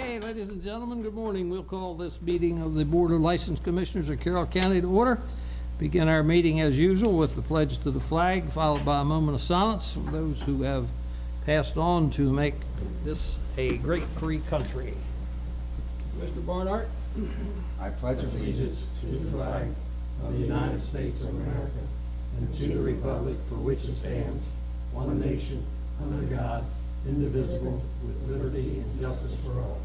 Okay, ladies and gentlemen, good morning. We'll call this meeting of the Board of License Commissioners of Carroll County to order. Begin our meeting as usual with the pledge to the flag, followed by a moment of silence for those who have passed on to make this a great free country. Mr. Barnhart. I pledge allegiance to the flag of the United States of America and to the republic for which it stands, one nation, under God, indivisible, with liberty and justice for all.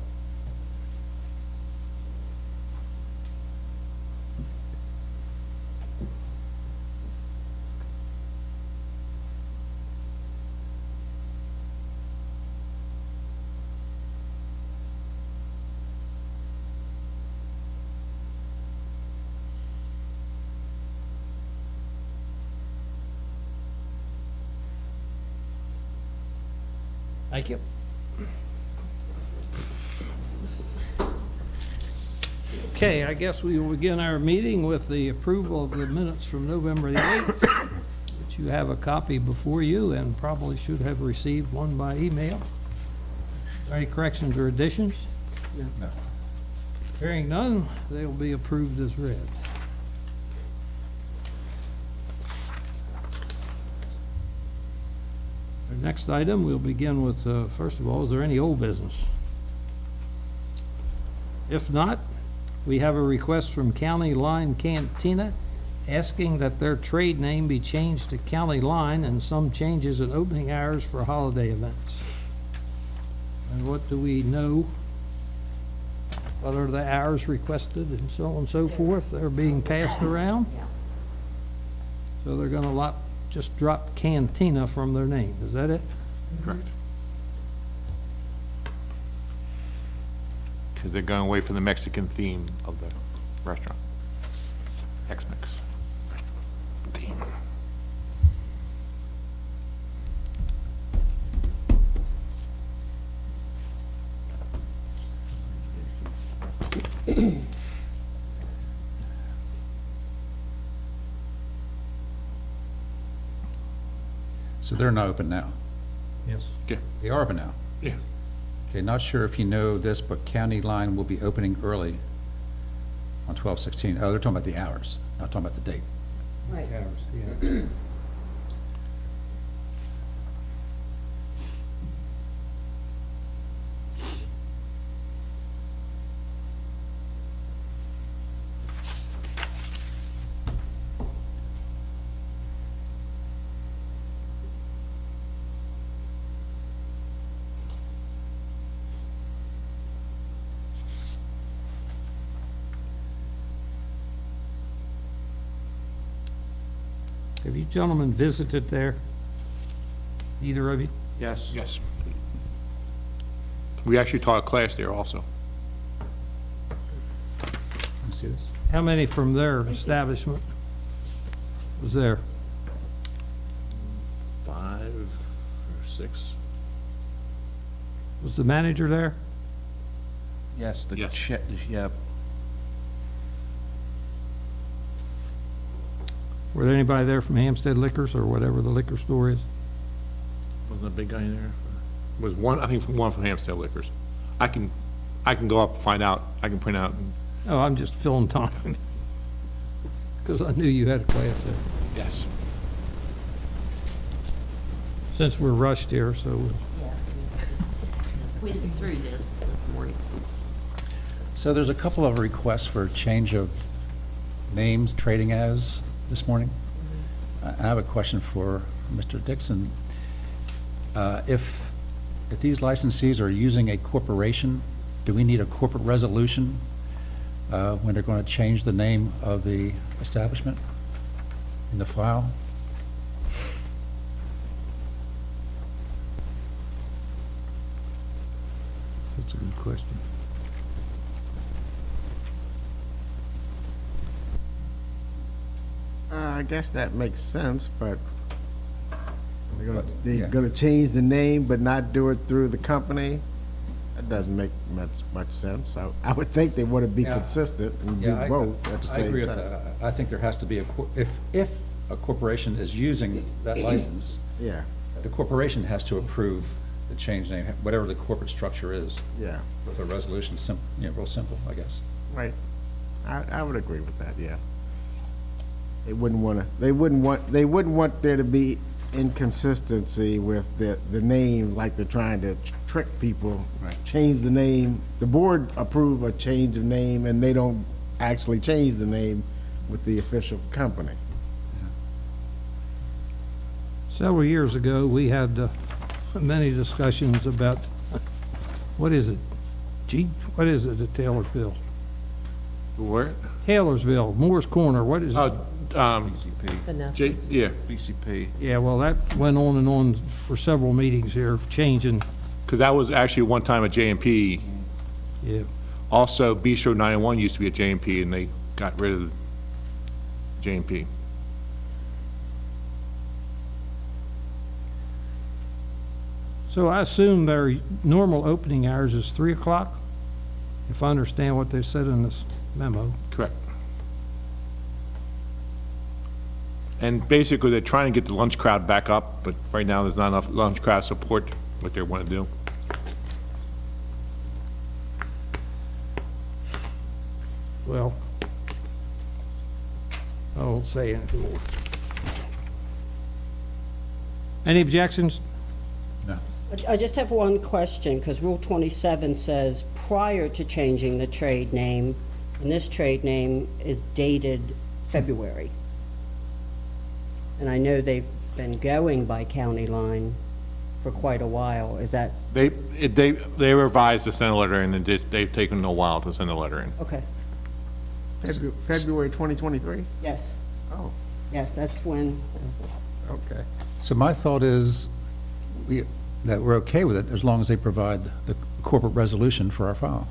Thank you. Okay, I guess we will begin our meeting with the approval of the minutes from November the 8th, which you have a copy before you and probably should have received one by email. Are there any corrections or additions? No. Hearing none, they will be approved as read. Our next item, we'll begin with, first of all, is there any old business? If not, we have a request from County Line Cantina asking that their trade name be changed to County Line and some changes in opening hours for holiday events. And what do we know? What are the hours requested and so on and so forth? They're being passed around? So they're gonna just drop Cantina from their name, is that it? Correct. Because they're going away from the Mexican theme of the restaurant. X-Mex theme. So they're not open now. Yes. Yeah, They are open now. yeah. Okay, not sure if you know this, but County Line will be opening early on 12/16. Oh, they're talking about the hours, not talking about the date. Right. Have you gentlemen visited there? Either of you? Yes. Yes. We actually taught a class there also. You see this? How many from their establishment was there? 5 or 6. Was the manager there? Yes, the Yes. yeah, Were there anybody there from Hampstead Liquors or whatever the liquor store is? Wasn't a big guy in there? Was one, I think one from Hampstead Liquors. I can go up and find out. I can print out. Oh, I'm just filling time. Because I knew you had a class there. Yes. Since we're rushed here, so Yeah. Whizzed through this morning. So there's a couple of requests for change of names trading as this morning. I have a question for Mr. Dixon. If these licensees are using a corporation, do we need a corporate resolution when they're going to change the name of the establishment in the file? that's a good question. I guess that makes sense, but they're Yeah. gonna change the name but not do it through the company? That doesn't make much sense. I would think they want to be Yeah. consistent and do Yeah, both at the I same agree with time. that. I think there has to be if a corporation is using that license, Yeah, the corporation has to approve the change name, whatever the corporate structure is, Yeah, with a resolution, real simple, I guess. right. I would agree with that, yeah. They wouldn't want there to be inconsistency with the name, like they're trying to trick people. Right. Change the name, the board approve a change of name, and they don't actually change the name with the official company. Several years ago, we had many discussions about, what is it? What is it at Taylorsville? Where? Taylorsville, Moore's Corner, what is it? BCP, Yeah, BCP. Yeah, well, that went on and on for several meetings here, changing, because that was actually one time a J&P. yeah. Also, Bistro 91 used to be a J&P, and they got rid of the J&P. So I assume their normal opening hours is 3 o'clock, if I understand what they said in this memo. Correct. And basically, they're trying to get the lunch crowd back up, but right now, there's not enough lunch crowd support what they want to do. Well, I won't say anything more. Any objections? I just have one question, because Rule 27 says prior to changing the trade name, and this trade name is dated February. And I know they've been going by County Line for quite a while. Is that, They revised the send letter, and they've taken a while to send the letter in. okay, February 2023? yes. Oh, Yes, that's when, okay. So my thought is, that we're okay with it as long as they provide the corporate resolution for our file.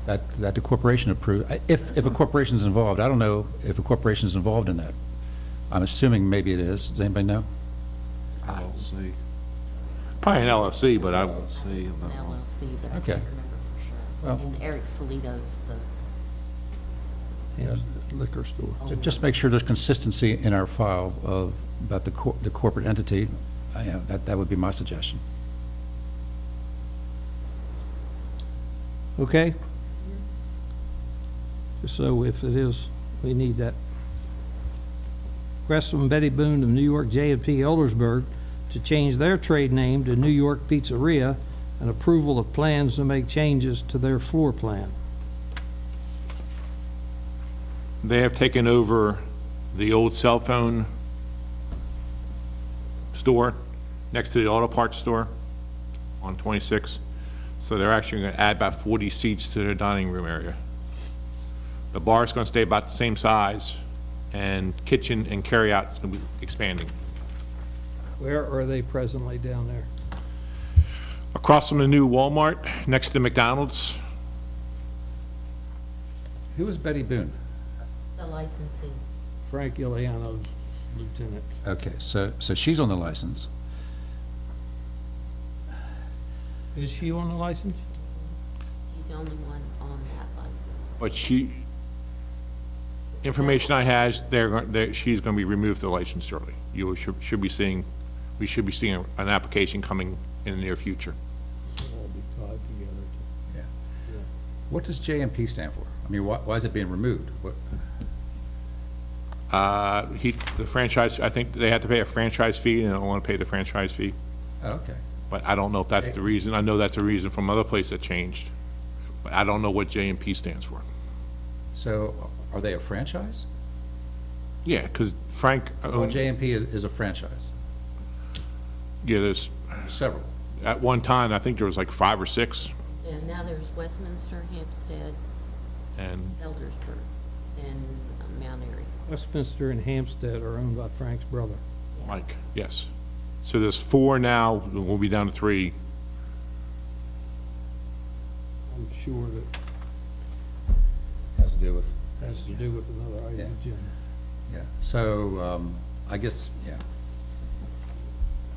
That the corporation approved, if a corporation is involved, I don't know if a corporation is involved in that. I'm assuming maybe it is. Does anybody know? LLC. Probably an LLC, but I, LLC. LLC, but I Okay. can't remember for sure. Well- And Eric Salito's the, Yeah, liquor store. Just make sure there's consistency in our file about the corporate entity. That would be my suggestion. Okay? Just so if it is, we need that. Request from Betty Boone of New York J&P Eldersburg to change their trade name to New York Pizzeria and approval of plans to make changes to their floor plan. they have taken over the old cell phone store next to the auto parts store on 26. So they're actually going to add about 40 seats to their dining room area. The bar is going to stay about the same size, and kitchen and carryout is going to be expanding. Where are they presently down there? Across from the new Walmart, next to McDonald's, Who is Betty Boone? the licensee. Frank Iuliano's lieutenant. Okay, so she's on the license. Is she on the license? He's the only one on that license. but information I has, she's going to be removed the license shortly. You should be seeing, we should be seeing an application coming in the near future. All be tied together. What does JMP stand for? I mean, why is it being removed? The franchise, I think they have to pay a franchise fee, and they don't want to pay the franchise fee, Oh, okay. but I don't know if that's the reason. I know that's a reason from other place that changed, but I don't know what J&P stands for. So are they a franchise? Yeah, because Frank, Well, JMP is a franchise, yeah, there's, several. at one time, I think there was like 5 or 6, And now there's Westminster, Hampstead, and Eldersburg, and Mount Airy. Westminster and Hampstead are owned by Frank's brother. Mike, yes. So there's 4 now, we'll be down to 3. I'm sure that Has to do with, has to do with another item of agenda. yeah. So, I guess, yeah.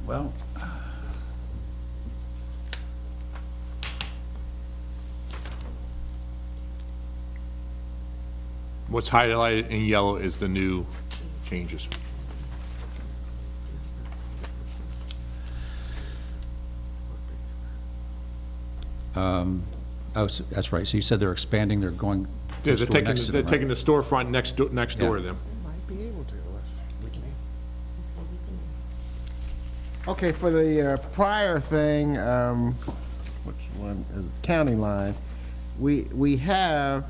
Well, What's highlighted in yellow is the new changes. Oh, that's right, so you said they're expanding, they're going to Yeah, a store next to they're them, taking right? the storefront next door to them. Might be able to. We can. Okay, for the prior thing, which one is it? County Line, we have,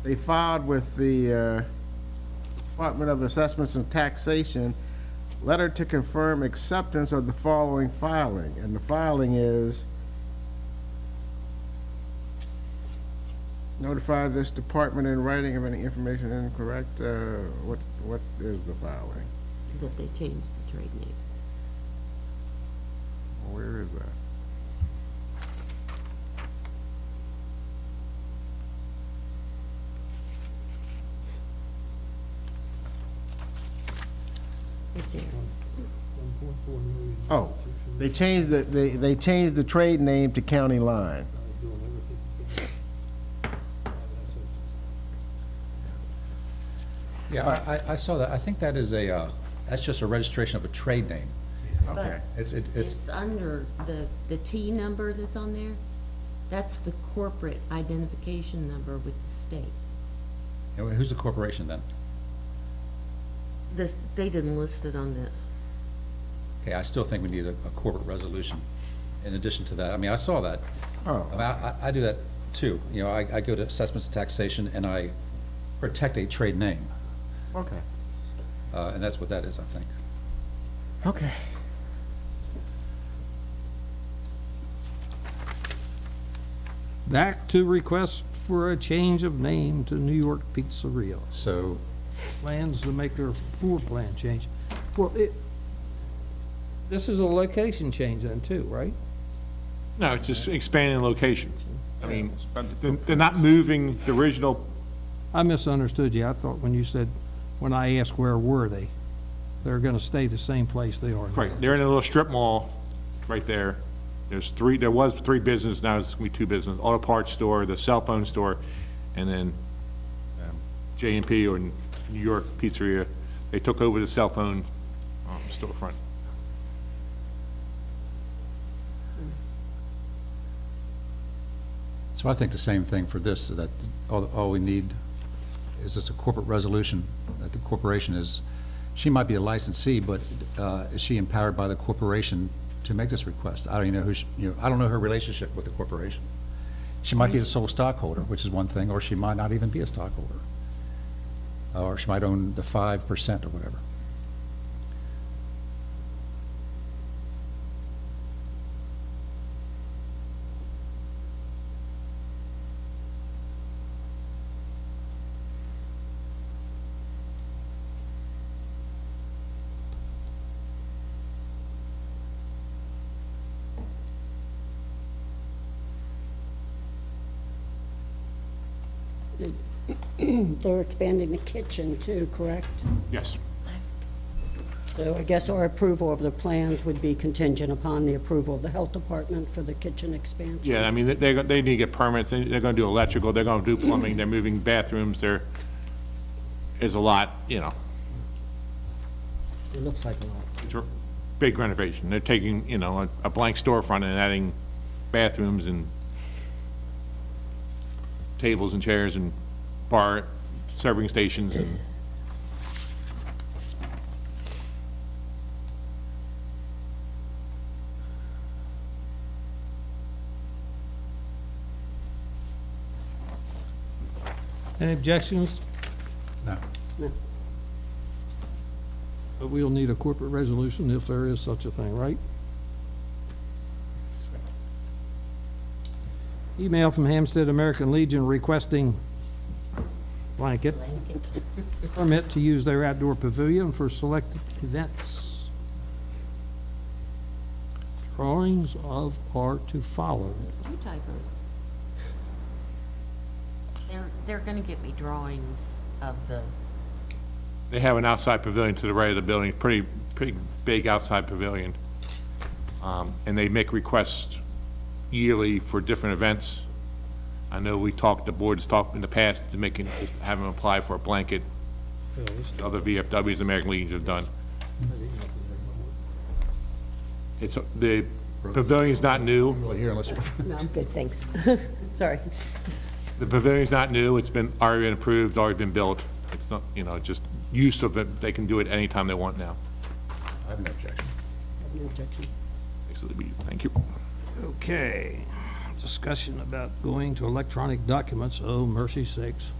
they filed with the Department of Assessments and Taxation, letter to confirm acceptance of the following filing, and the filing is notify this department in writing of any information incorrect, what is the filing? That they changed the trade name. Where is that? Right there. Oh, they changed they changed the trade name to County Line. Yeah, I saw that, I think that is that's just a registration of a trade name. Okay. It's, It's under the T number that's on there. That's the corporate identification number with the state. who's the corporation then? They didn't list it on this. Okay, I still think we need a corporate resolution in addition to that. I mean, I saw that. Oh. I mean, I do that too. You know, I go to assessments and taxation and I protect a trade name. Okay. And that's what that is, I think. Okay. Back to request for a change of name to New York Pizzeria. So, Plans to make their floor plan change. Well, this is a location change then too, right? No, it's just expanding location. I mean, they're not moving the original, I misunderstood you. I thought when you said, when I asked where were they, they're gonna stay the same place they are now. right, they're in a little strip mall right there. There was three businesses, now it's gonna be two businesses, auto parts store, the cell phone store, and then J&P or New York Pizzeria. They took over the cell phone storefront. so I think the same thing for this, that all we need is just a corporate resolution, that the corporation is, she might be a licensee, but is she empowered by the corporation to make this request? I don't even know who, I don't know her relationship with the corporation. She might be the sole stockholder, which is one thing, or she might not even be a stockholder. Or she might own the 5% or whatever. They're expanding the kitchen too, correct? Yes. So I guess our approval of the plans would be contingent upon the approval of the health department for the kitchen expansion. Yeah, I mean, they need to get permits, they're gonna do electrical, they're gonna do plumbing, they're moving bathrooms, there's a lot, you know, It looks like a lot. it's a big renovation. They're taking, you know, a blank storefront and adding bathrooms and tables and chairs and bar serving stations and Any objections? No. But we'll need a corporate resolution if there is such a thing, right? Email from Hampstead American Legion requesting blanket permit to use their outdoor pavilion for selected events. Drawings of are to follow. Two typos. They're gonna get me drawings of the, they have an outside pavilion to the right of the building, pretty big outside pavilion. And they make requests yearly for different events. I know the board's talked in the past to have them apply for a blanket. Other VFWs, American Legions have done. Pavilion's not new. Really here unless you. No, I'm good, thanks. Sorry. The pavilion's not new. It's been, already been approved, already been built. It's not, just use of it. They can do it anytime they want now. I have no objection. No objection. Basically, thank you. Okay, discussion about going to electronic documents, oh, mercy sakes.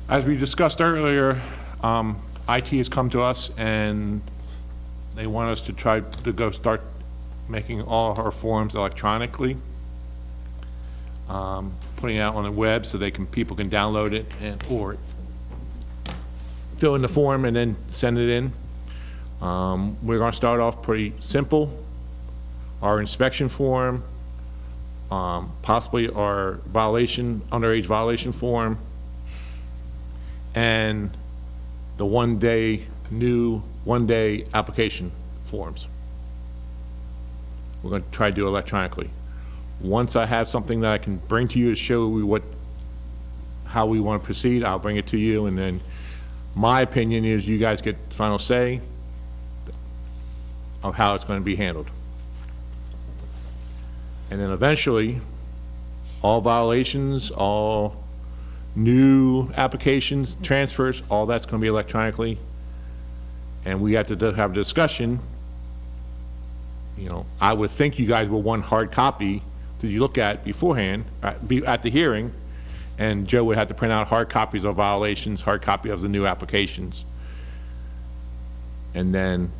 As we discussed earlier, IT has come to us and they want us to try to go start making all of our forms electronically, putting it out on the web so people can download it or fill in the form and then send it in. We're going to start off pretty simple. Our inspection form, possibly our underage violation form, and the one-day application forms. We're going to try to do electronically. Once I have something that I can bring to you to show you how we want to proceed, I'll bring it to you, and then my opinion is you guys get final say of how it's going to be handled. And then eventually, all violations, all new applications, transfers, all that's going to be electronically. And we have to have a discussion. I would think you guys will want hard copy that you look at beforehand, at the hearing, and Joe would have to print out hard copies of violations, hard copy of the new applications. And then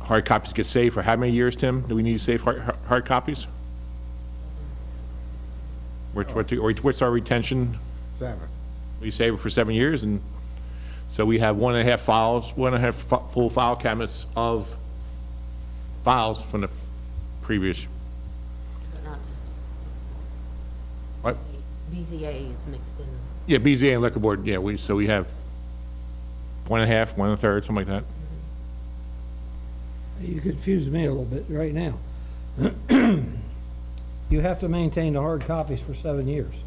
hard copies get saved for how many years, Tim? Do we need to save hard copies? What's our retention? 7. We save it for 7 years, and so we have 1.5 full file cabinets of files from the previous. But not What? just, BZA is mixed in. Yeah, BZA and liquor board, yeah, so we have 1.5, 1 1/3, something like that. You confused me a little bit right now. You have to maintain the hard copies for 7 years.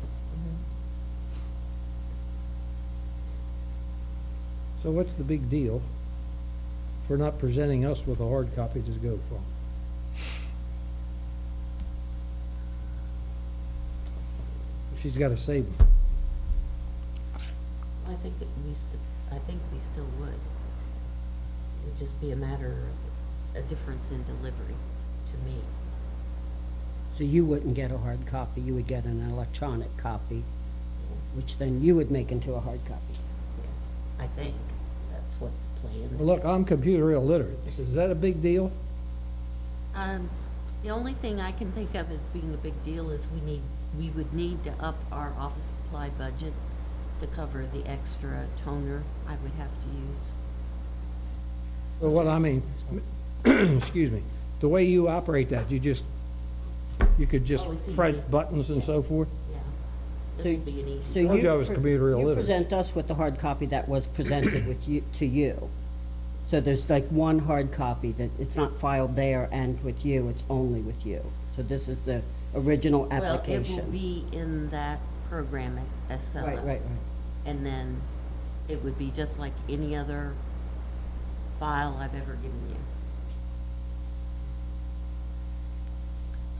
So what's the big deal for not presenting us with a hard copy to go from? If she's got to save them. I think that we still would. It would just be a matter of a difference in delivery to me. So you wouldn't get a hard copy, you would get an electronic copy, which then you would make into a hard copy. I think that's what's planned. Well, look, I'm computer illiterate. Is that a big deal? The only thing I can think of as being a big deal is we would need to up our office supply budget to cover the extra toner I would have to use. Well, what I mean, excuse me, the way you operate that, you could just Oh, it's easy. press buttons and so forth? Yeah. This So- would be an easy. So Told you I you was pre- computer You illiterate. present us with the hard copy that was presented to you. So there's like one hard copy that it's not filed there and with you, it's only with you. So this is the original Well, application. it will be in that program at Acela. Right. And then it would be just like any other file I've ever given you.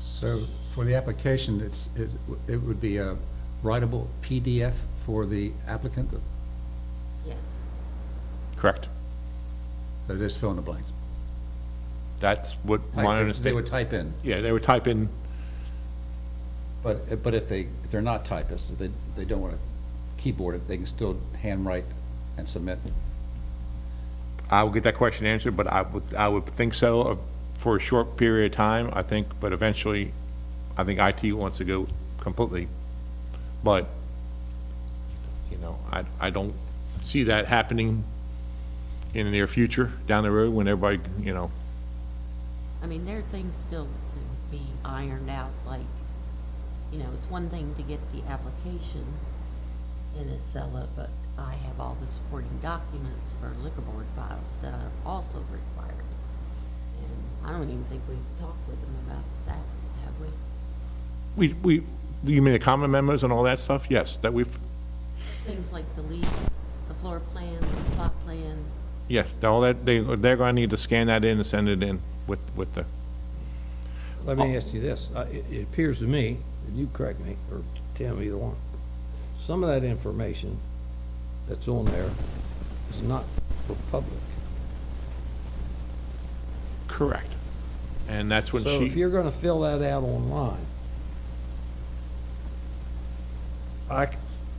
So for the application, it would be a writable PDF for the applicant, Yes. Correct. so they just fill in the blanks. That's what my They understanding. would type in, Yeah, they would type in, but if they're not typists, if they don't want to keyboard it, they can still handwrite and submit. I will get that question answered, but I would think so for a short period of time, I think, but eventually, I think IT wants to go completely. But, I don't see that happening in the near future, down the road, when everybody, I mean, there are things still to be ironed out, like, it's one thing to get the application in Acela, but I have all the supporting documents for liquor board files that are also required. And I don't even think we've talked with them about that, have we? you mean the common memos and all that stuff? Yes, that we've, Things like the lease, the floor plan, the plot plan, Yes, they're gonna need to scan that in and send it in with the, Let me ask you this, it appears to me, and you correct me, or Tim, either one, some of that information that's on there is not for public. correct. And that's when So if she, you're gonna fill that out online,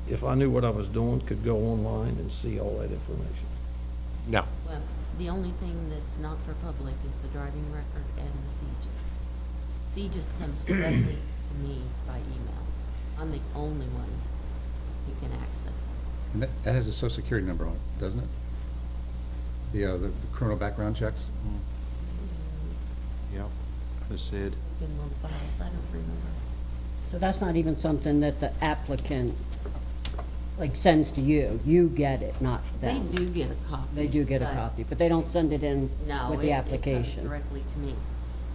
if I knew what I was doing, could go online and see all that information. no, Well, the only thing that's not for public is the driving record and the CJIS. CJIS comes directly to me by email. I'm the only one who can access it. And that has a social security number on it, doesn't it? The criminal background checks? Yep, the SID. Give them all the files, I don't remember. So that's not even something that the applicant, like, sends to you. You get it, not They them. do get a copy. They do get a but copy, but they don't send it in No, with the it comes application. directly to me.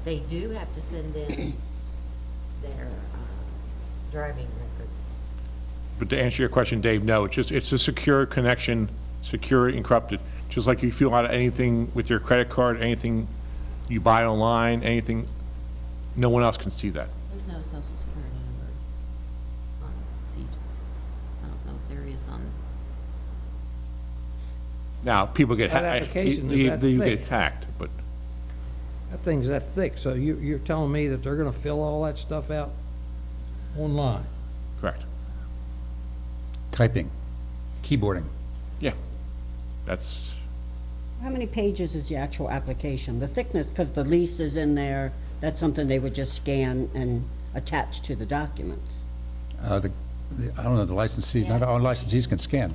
They do have to send in their driving record. but to answer your question, Dave, no, it's a secure connection, secure encrypted. Just like you fill out anything with your credit card, anything you buy online, anything, no one else can see that. There's no social security number on CJIS. I don't know if there is on, Now, people get That hacked. application is that You get thick. hacked, but That thing's that thick, so you're telling me that they're gonna fill all that stuff out online? correct. Typing, keyboarding. Yeah, that's, How many pages is the actual application? The thickness, because the lease is in there, that's something they would just scan and attach to the documents. I don't know, the licensee, not all licensees can scan.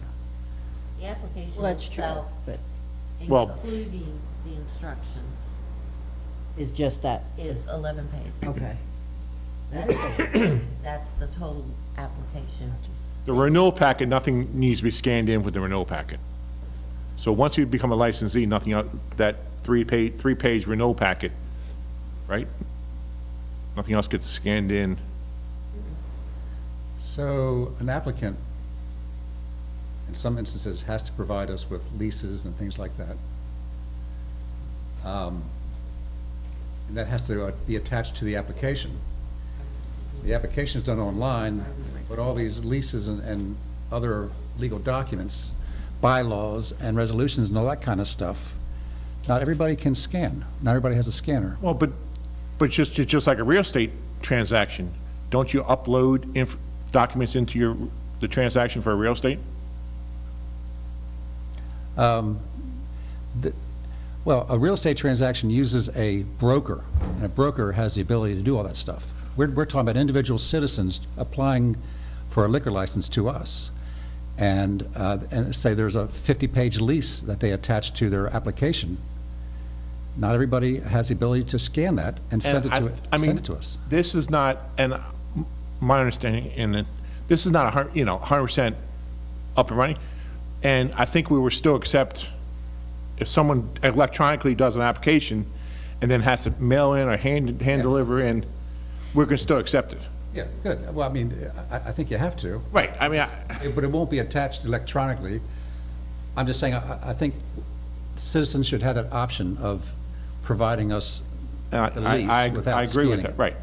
the application Well, that's true, itself, but Well- including the instructions, it's just that, is 11 pages. okay. That's the total application. the renewal packet, nothing needs to be scanned in with the renewal packet. So once you become a licensee, nothing else, that three-page renewal packet, right? Nothing else gets scanned in. So an applicant, in some instances, has to provide us with leases and things like that. And that has to be attached to the application. The application is done online, but all these leases and other legal documents, bylaws and resolutions and all that kind of stuff, not everybody can scan. Not everybody has a scanner. Well, but just like a real estate transaction, don't you upload documents into the transaction for a real estate? Well, a real estate transaction uses a broker, and a broker has the ability to do all that stuff. We're talking about individual citizens applying for a liquor license to us. And say there's a 50-page lease that they attach to their application. Not everybody has the ability to scan that and send it to us. This is not, and my understanding, this is not 100% up and running. And I think we will still accept, if someone electronically does an application and then has to mail in or hand deliver in, we're going to still accept it. Yeah, good. Well, I mean, I think you have to, Right, I mean, but it won't be attached electronically. I'm just saying, I think citizens should have that option of providing us the lease without I agree with scanning that, it. right.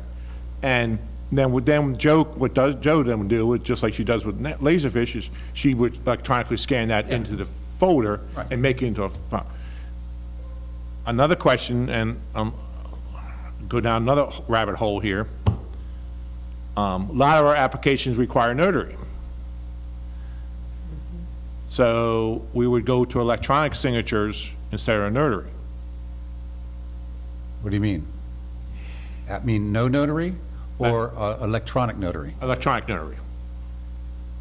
And then Joe, what Joe then would do, just like she does with Laserfish, is she would electronically scan that into the folder Right. and make it into a file. Another question, and go down another rabbit hole here. A lot of our applications require notary. So we would go to electronic signatures instead of a notary. What do you mean? I mean, no notary or electronic notary? Electronic notary.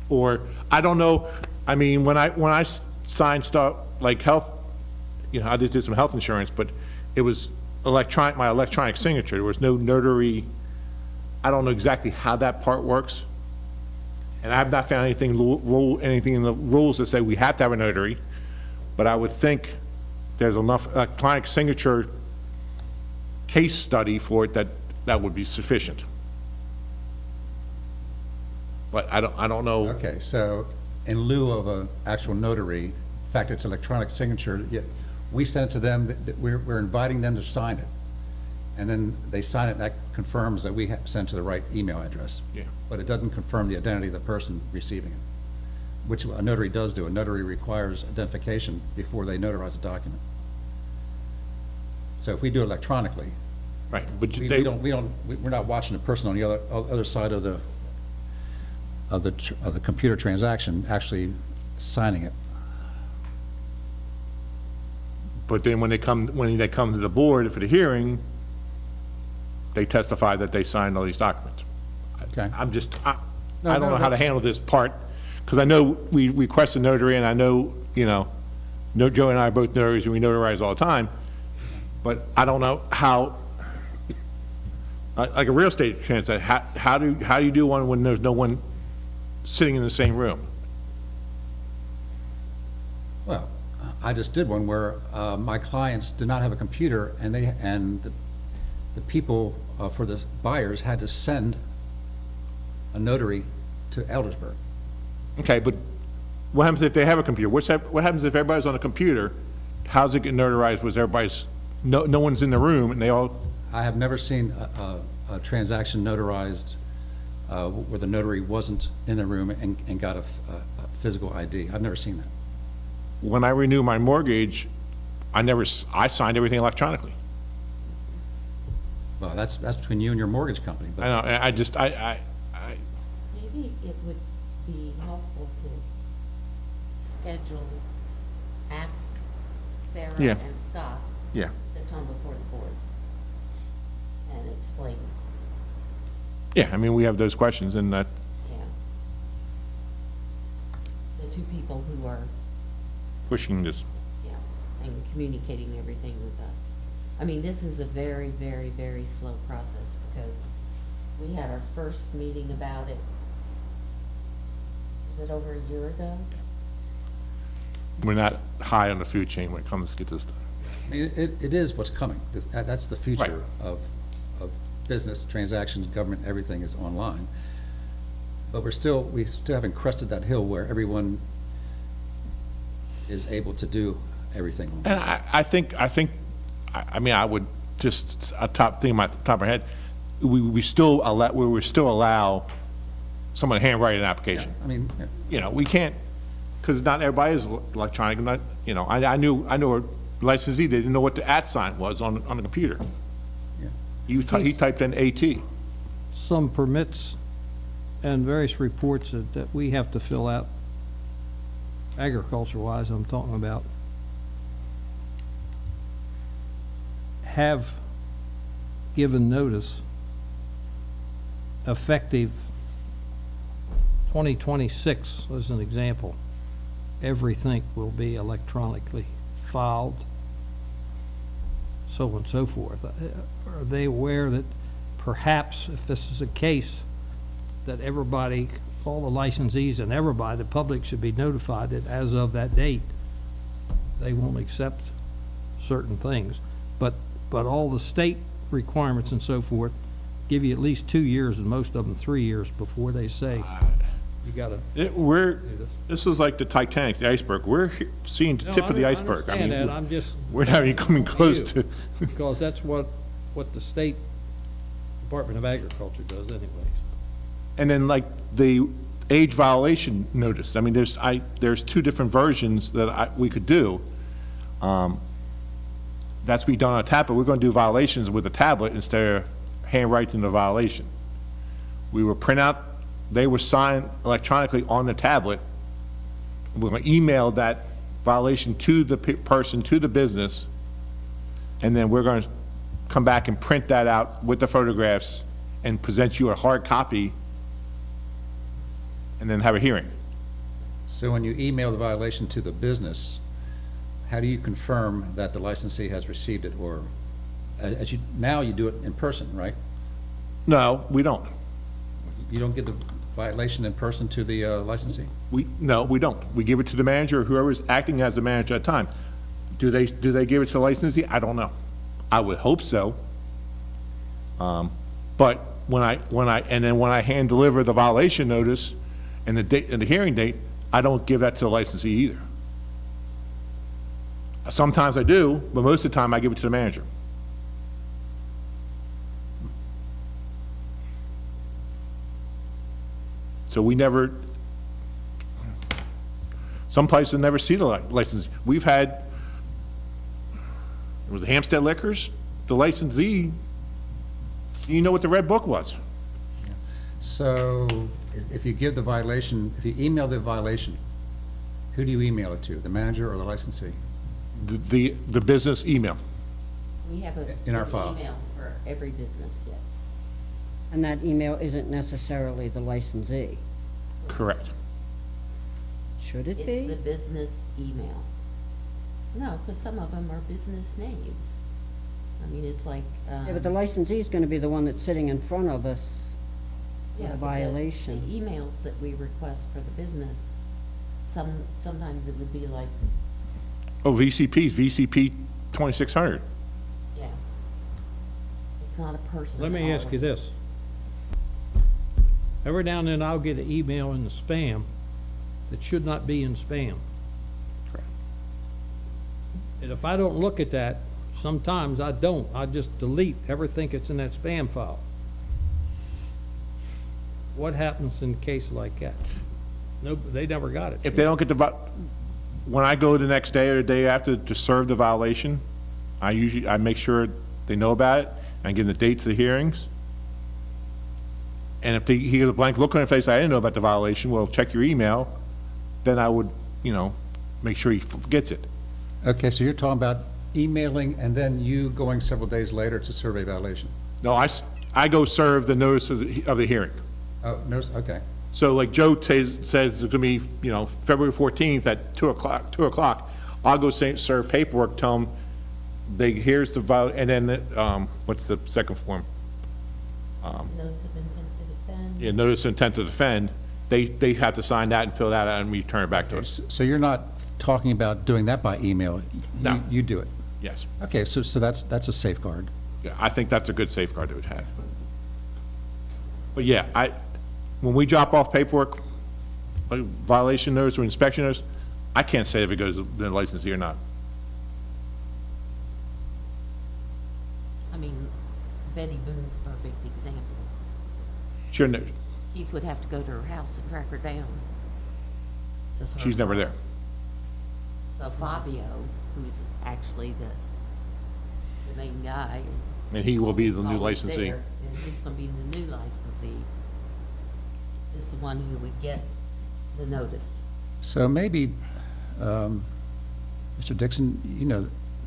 Or, I don't know, I mean, when I signed stuff, like health, I just did some health insurance, but it was my electronic signature. There was no notary. I don't know exactly how that part works. And I have not found anything in the rules that say we have to have a notary, but I would think there's enough electronic signature case study for it that would be sufficient. But I don't know. Okay, so in lieu of an actual notary, fact, it's electronic signature, yet we send it to them, we're inviting them to sign it. And then they sign it, and that confirms that we have sent to the right email address. Yeah. But it doesn't confirm the identity of the person receiving it, which a notary does do. A notary requires identification before they notarize a document. So if we do it electronically, Right, but we're not watching the person on the other side of the computer transaction actually signing it. but then when they come to the board for the hearing, they testify that they signed all these documents. Okay. I'm just, I No, don't no, know how to that's- handle this part, because I know we request a notary, and I know, Joe and I are both notaries, and we notarize all the time, but I don't know how, like a real estate transaction, how do you do one when there's no one sitting in the same room? Well, I just did one where my clients did not have a computer, and the people for the buyers had to send a notary to Eldersburg. Okay, but what happens if they have a computer? What happens if everybody's on a computer? How's it get notarized? Was everybody's, no one's in the room, and they all, I have never seen a transaction notarized where the notary wasn't in the room and got a physical ID. I've never seen that. when I renew my mortgage, I signed everything electronically. Well, that's between you and your mortgage company, I but know, I just, Maybe it would be helpful to schedule, ask Sarah Yeah. and Scott yeah. to come before the board and explain, Yeah, I mean, we have those questions, and that, yeah. The two people who are, pushing this, yeah, and communicating everything with us. I mean, this is a very, very, very slow process because we had our first meeting about it, was it over a year ago? we're not high on the food chain when it comes to get this done. I mean, it is what's coming. That's the future of business, transactions, government, everything is online. But we still haven't crested that hill where everyone is able to do everything online. And I think, I mean, I would just, a top thing, my top of my head, we still allow someone to handwrite an application. I mean, We can't, because not everybody is electronic, and not, I knew a licensee that didn't know what the @ sign was on the computer. Yeah. He typed in AT. Some permits and various reports that we have to fill out, agriculture-wise, I'm talking about, have given notice effective 2026, as an example. Everything will be electronically filed, so on and so forth. Are they aware that perhaps, if this is a case, that everybody, all the licensees and everybody, the public should be notified that as of that date, they won't accept certain things? But all the state requirements and so forth give you at least 2 years, and most of them 3 years, before they say, you gotta. This is like the Titanic, the iceberg. We're seeing the tip of the iceberg. I understand that, I'm just. We're not even coming close to, Because that's what the state Department of Agriculture does anyways. and then like the age violation notice. I mean, there's two different versions that we could do. That's be done on a tablet. We're going to do violations with a tablet instead of handwriting the violation. We will print out, they were signed electronically on the tablet. We're going to email that violation to the person, to the business, and then we're going to come back and print that out with the photographs and present you a hard copy, and then have a hearing. so when you email the violation to the business, how do you confirm that the licensee has received it? Or now you do it in person, right? No, we don't. You don't give the violation in person to the licensee? No, we don't. We give it to the manager, or whoever's acting as the manager at the time. Do they give it to the licensee? I don't know. I would hope so. But when I hand deliver the violation notice and the date, and the hearing date, I don't give that to the licensee either. Sometimes I do, but most of the time I give it to the manager. So we never, some places never see the license. We've had, it was Hampstead Liquors, the licensee, you know what the red book was? So if you give the violation, if you email the violation, who do you email it to, the manager or the licensee? The business email. We have a. In our an file. Email for every business, yes. And that email isn't necessarily the licensee. Correct. Should it It's the be? business email. No, because some of them are business names. I mean, it's like, Yeah, but the licensee is gonna be the one that's sitting in front of us. yeah, a but violation. The emails that we request for the business, sometimes it would be like, Oh, VCP's, VCP 2600. yeah. It's not a person. Let me ask you always. this. Every now and then I'll get an email in the spam that should not be in spam. Correct. And if I don't look at that, sometimes I don't. I just delete everything that's in that spam file. What happens in a case like that? No, they never got it. If they don't get when I go the next day or the day after to serve the violation, I make sure they know about it, and give them the dates of the hearings. And if he gets a blank look on their face, I didn't know about the violation, well, check your email, then I would, make sure he gets it. Okay, so you're talking about emailing and then you going several days later to serve a violation? No, I go serve the notice of the hearing. Oh, no, okay. So like Joe says it's gonna be, February 14th at 2 o'clock, I'll go serve paperwork, tell them, here's the and then, what's the second form? Notice of intent to defend. Yeah, notice of intent to defend, they have to sign that and fill that out and return it back to us. So you're not talking about doing that by email? No. You do it? Yes. Okay, so that's a safeguard. Yeah, I think that's a good safeguard it would have. But yeah, when we drop off paperwork, like violation notice or inspection notice, I can't say if it goes to the licensee or not. I mean, Betty Boone's a perfect example. Sure, no, Keith would have to go to her house and track her down. to serve she's never her. there. So Fabio, who's actually the main guy. And he will be the new always licensee. there, and he's gonna be the new licensee, is the one who would get the notice. So maybe, Mr. Dixon,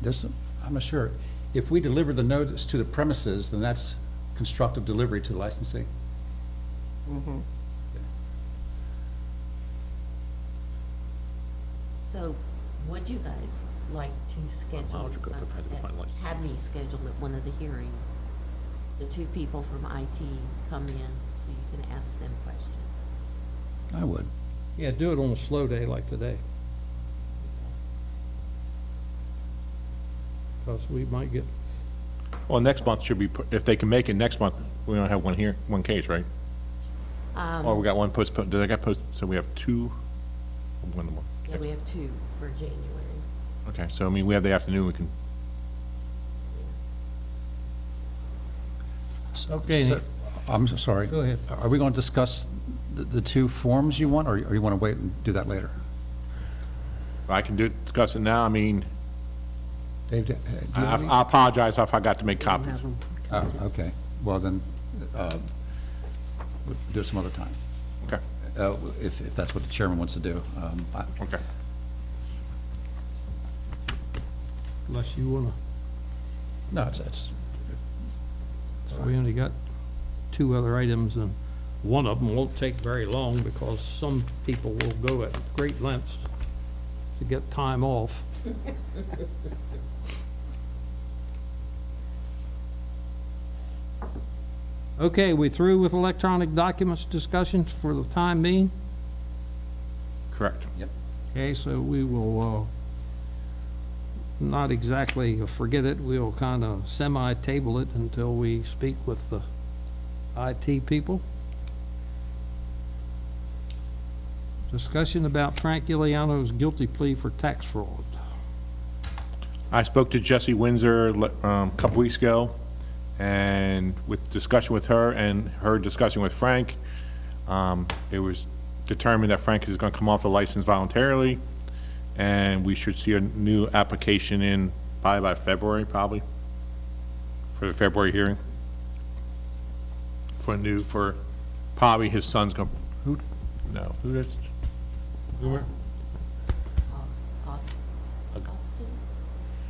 this, I'm not sure. If we deliver the notice to the premises, then that's constructive delivery to the licensee? So would you guys like to schedule, I'll just go ahead and find license. have me schedule at one of the hearings? The two people from IT come in so you can ask them questions. I would. Yeah, do it on a slow day like today. Because we might get, Well, next month should be, if they can make it next month, we only have one case, right? Or we got one postponed, did I get post, so we have two? One more. Yeah, we have two for January. Okay, so we have the afternoon, we can, okay, So- I'm sorry. Go ahead. Are we going to discuss the two forms you want, or you want to wait and do that later? I can discuss it now, Dave, do you have any? I apologize if I got to make copies. Oh, okay. Well, then, we'll do it some other time, Okay, if that's what the chairman wants to do. okay. unless you wanna, No, it's we only got two other items, and one of them won't take very long because some people will go at great lengths to get time off. Okay, we through with electronic documents discussions for the time being? Correct. Okay, so we will, not exactly forget it, we'll kind of semi-table it until we speak with the IT people. Discussion about Frank Giuliano's guilty plea for tax fraud. I spoke to Jessie Windsor a couple weeks ago, and with discussion with her and her discussion with Frank, it was determined that Frank is going to come off the license voluntarily, and we should see a new application in probably by February, probably, for the February hearing. For probably his son's going, who that's? Austin?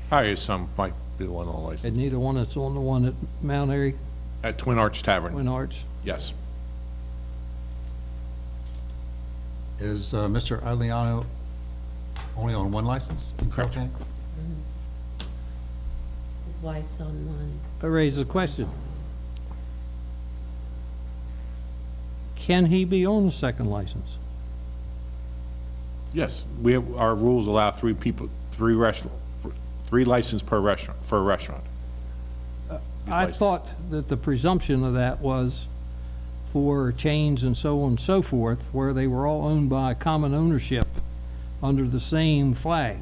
Probably his son might be the one on the And license. neither one that's on the one at Mount Airy, At Twin Arch Tavern, Twin Arch. yes. Is Mr. Adliano only on one license in Carroll County? His wife's on one. I raise a question. Can he be on the second license? Yes, we have, our rules allow three license per restaurant, for a restaurant. I thought that the presumption of that was for chains and so on and so forth, where they were all owned by common ownership under the same flag.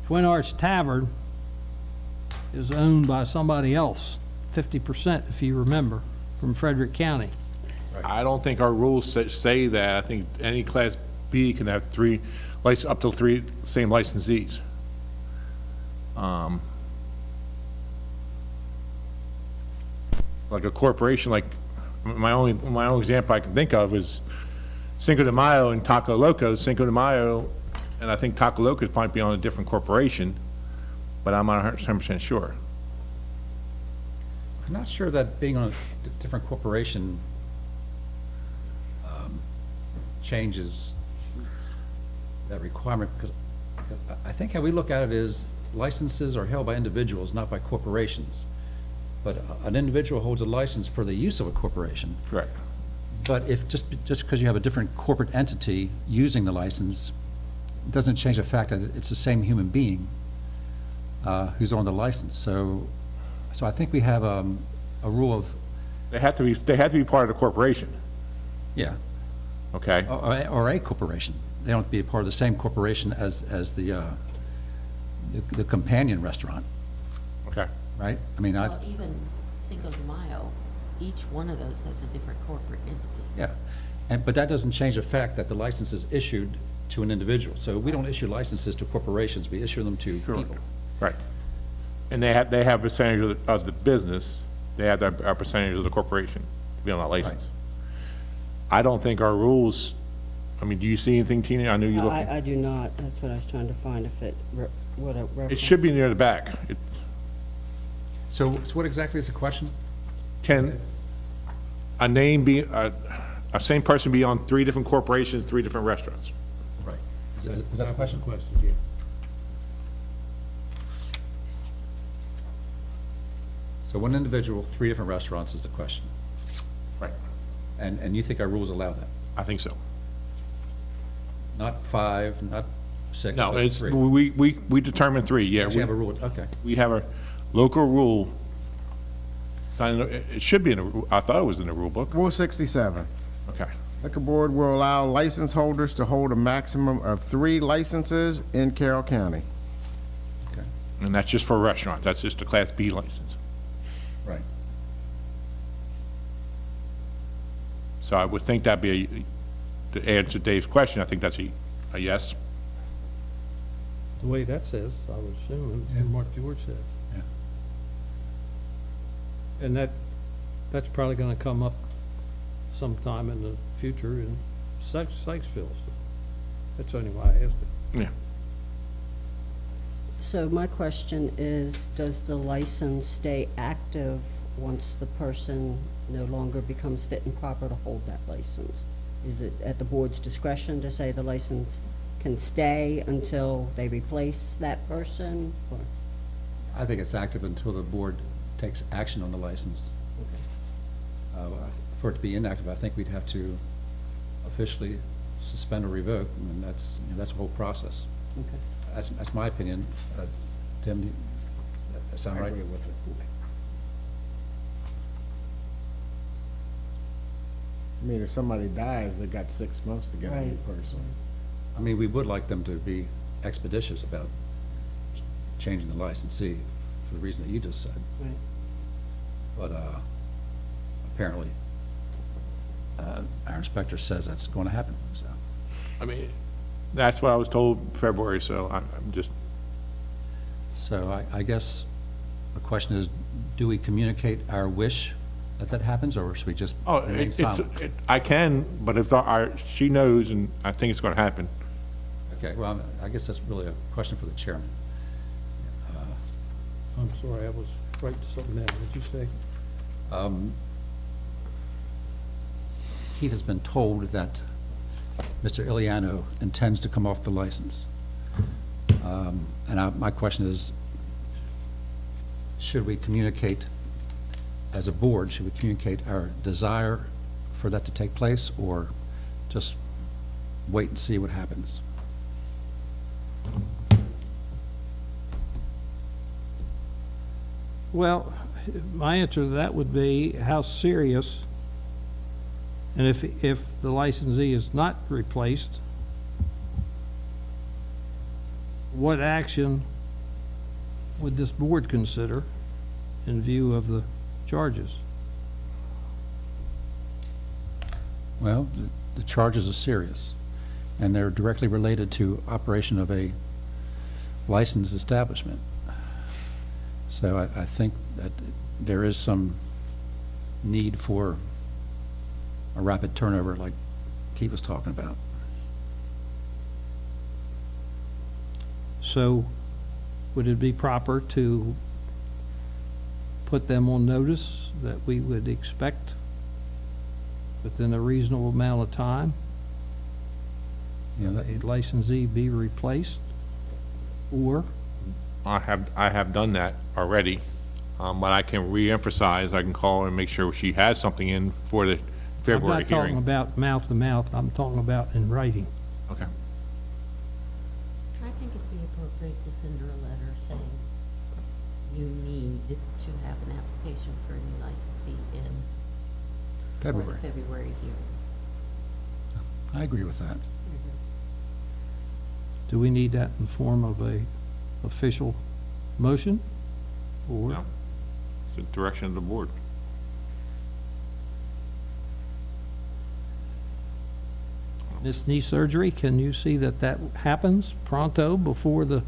Twin Arch Tavern is owned by somebody else, 50%, if you remember, from Frederick County. I don't think our rules say that. I think any Class B can have up to three same licensees. Like a corporation, like, my only example I can think of is Cinco de Mayo and Taco Loco. Cinco de Mayo, and I think Taco Loco might be on a different corporation, but I'm not 100% sure. I'm not sure that being on a different corporation changes that requirement, because I think how we look at it is licenses are held by individuals, not by corporations. But an individual holds a license for the use of a corporation. Correct. But if, just because you have a different corporate entity using the license, it doesn't change the fact that it's the same human being who's on the license. So I think we have a rule of, They have to be part of the corporation, yeah, okay? or a corporation. They don't have to be a part of the same corporation as the companion restaurant, Okay. right? I mean, Well, even Cinco de Mayo, each one of those has a different corporate entity. yeah. But that doesn't change the fact that the license is issued to an individual. So we don't issue licenses to corporations, we issue them to people. Right. And they have percentage of the business, they have a percentage of the corporation to be on that license. I don't think our rules, I mean, do you see anything, Tina? I knew you looking. I do not. That's what I was trying to find, if it, what a reference. It should be near the back. So what exactly is the question? Can a name be, a same person be on three different corporations, three different restaurants? Right. Is that the question? So one individual, three different restaurants is the question. Right. And you think our rules allow that? I think so. Not five, not six, No, but it's, three? we determined three, yeah. We have a rule, okay. We have a local rule. It should be in the, I thought it was in the rule book. Rule 67. Okay. Liquor Board will allow license holders to hold a maximum of 3 licenses in Carroll County. And that's just for a restaurant. That's just a Class B license. Right. So I would think that'd be to answer Dave's question, I think that's a yes. The way that says, I would assume, and Mark George said. Yeah. And that's probably gonna come up sometime in the future in Sykesville. So that's only why I asked it. Yeah. So my question is, does the license stay active once the person no longer becomes fit and proper to hold that license? Is it at the board's discretion to say the license can stay until they replace that person? Or- I think it's active until the board takes action on the license. For it to be inactive, I think we'd have to officially suspend or revoke, and that's a whole process. Okay. That's my opinion. Tim, do you, that sound right? I mean, if somebody dies, they got 6 months to get a new Right. person. I mean, we would like them to be expeditious about changing the licensee for the reason that you just said. Right. But apparently, our inspector says that's going to happen, so. I mean, that's what I was told February, so I'm just, So I guess the question is, do we communicate our wish that that happens, or should we just oh, remain silent? I can, but it's she knows, and I think it's gonna happen. Okay, well, I guess that's really a question for the chairman. I'm sorry, I was writing something down. What'd you say? Keith has been told that Mr. Iliano intends to come off the license. And my question is, should we communicate, as a board, should we communicate our desire for that to take place, or just wait and see what happens? Well, my answer to that would be how serious, and if the licensee is not replaced, what action would this board consider in view of the charges? Well, the charges are serious, and they're directly related to operation of a licensed establishment. So I think that there is some need for a rapid turnover like Keith was talking about. So would it be proper to put them on notice that we would expect within a reasonable amount of time You know, a licensee be replaced? Or, I have done that already, but I can reemphasize, I can call her and make sure she has something in for the I'm February not talking hearing. about mouth to mouth, I'm talking about in writing. Okay. I think it'd be appropriate to send her a letter saying you need to have an application for a new licensee in for the February. February hearing. I agree with that. Do we need that in the form of a official motion? Or, No. It's the direction of the board. Miss Knee Surgery, can you see that that happens pronto before the,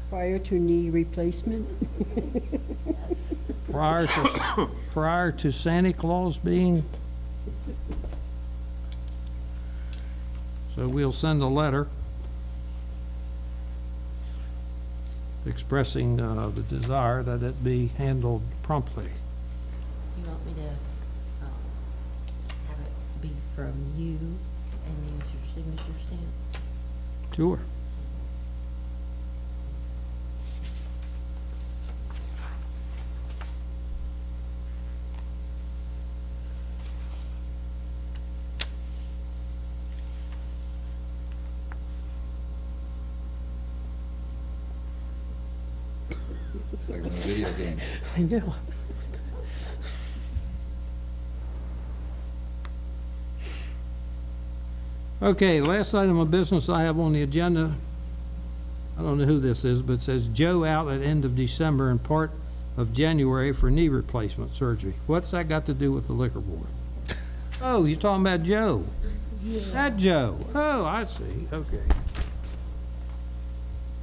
Prior to knee replacement? prior to Santa Claus being? So we'll send a letter expressing the desire that it be handled promptly. You want me to have it be from you and use your signature stamp? Sure. It's like a video game. I know. Okay, last item of business I have on the agenda, I don't know who this is, but it says Joe out at end of December and part of January for knee replacement surgery. What's that got to do with the liquor board? Oh, you're talking about Joe? That Joe? Oh, I see, okay.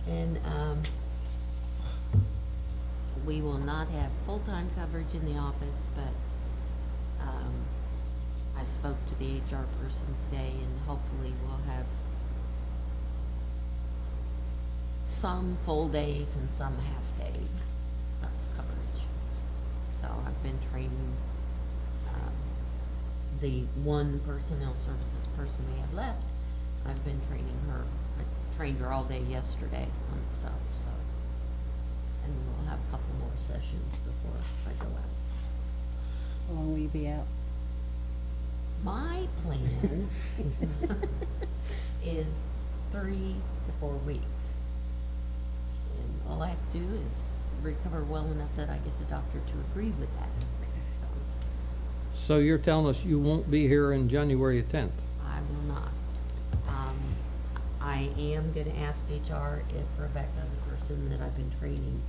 And, we will not have full-time coverage in the office, but, I spoke to the HR person today, and hopefully we'll have some full days and some half days of coverage. So I've been training, the one personnel services person we have left. I've been training her. I trained her all day yesterday on stuff, so. And we'll have a couple more sessions before I go out. How long will you be out? My plan is 3 to 4 weeks. And all I have to do is recover well enough that I get the doctor to agree with that. So So you're telling us you won't be here in January 10th? I will not. I am gonna ask HR if Rebecca, the person that I've been training,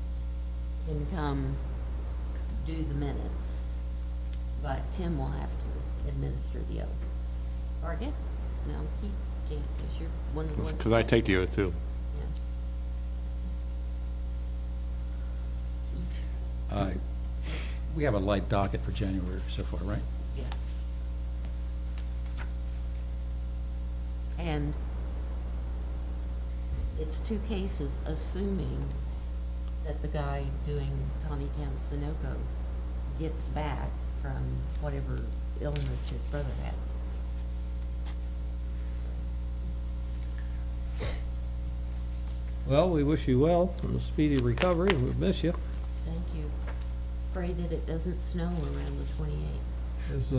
can come do the minutes. But Tim will have to administer the oath. Or I guess, no, he can't, because you're one of the ones. Because I take the oath too. Yeah. We have a light docket for January so far, right? Yes. And it's two cases, assuming that the guy doing Tawny Town Sunoco gets back from whatever illness his brother has. Well, we wish you well and a speedy recovery, and we miss you. Thank you. Pray that it doesn't snow around the 28th. Is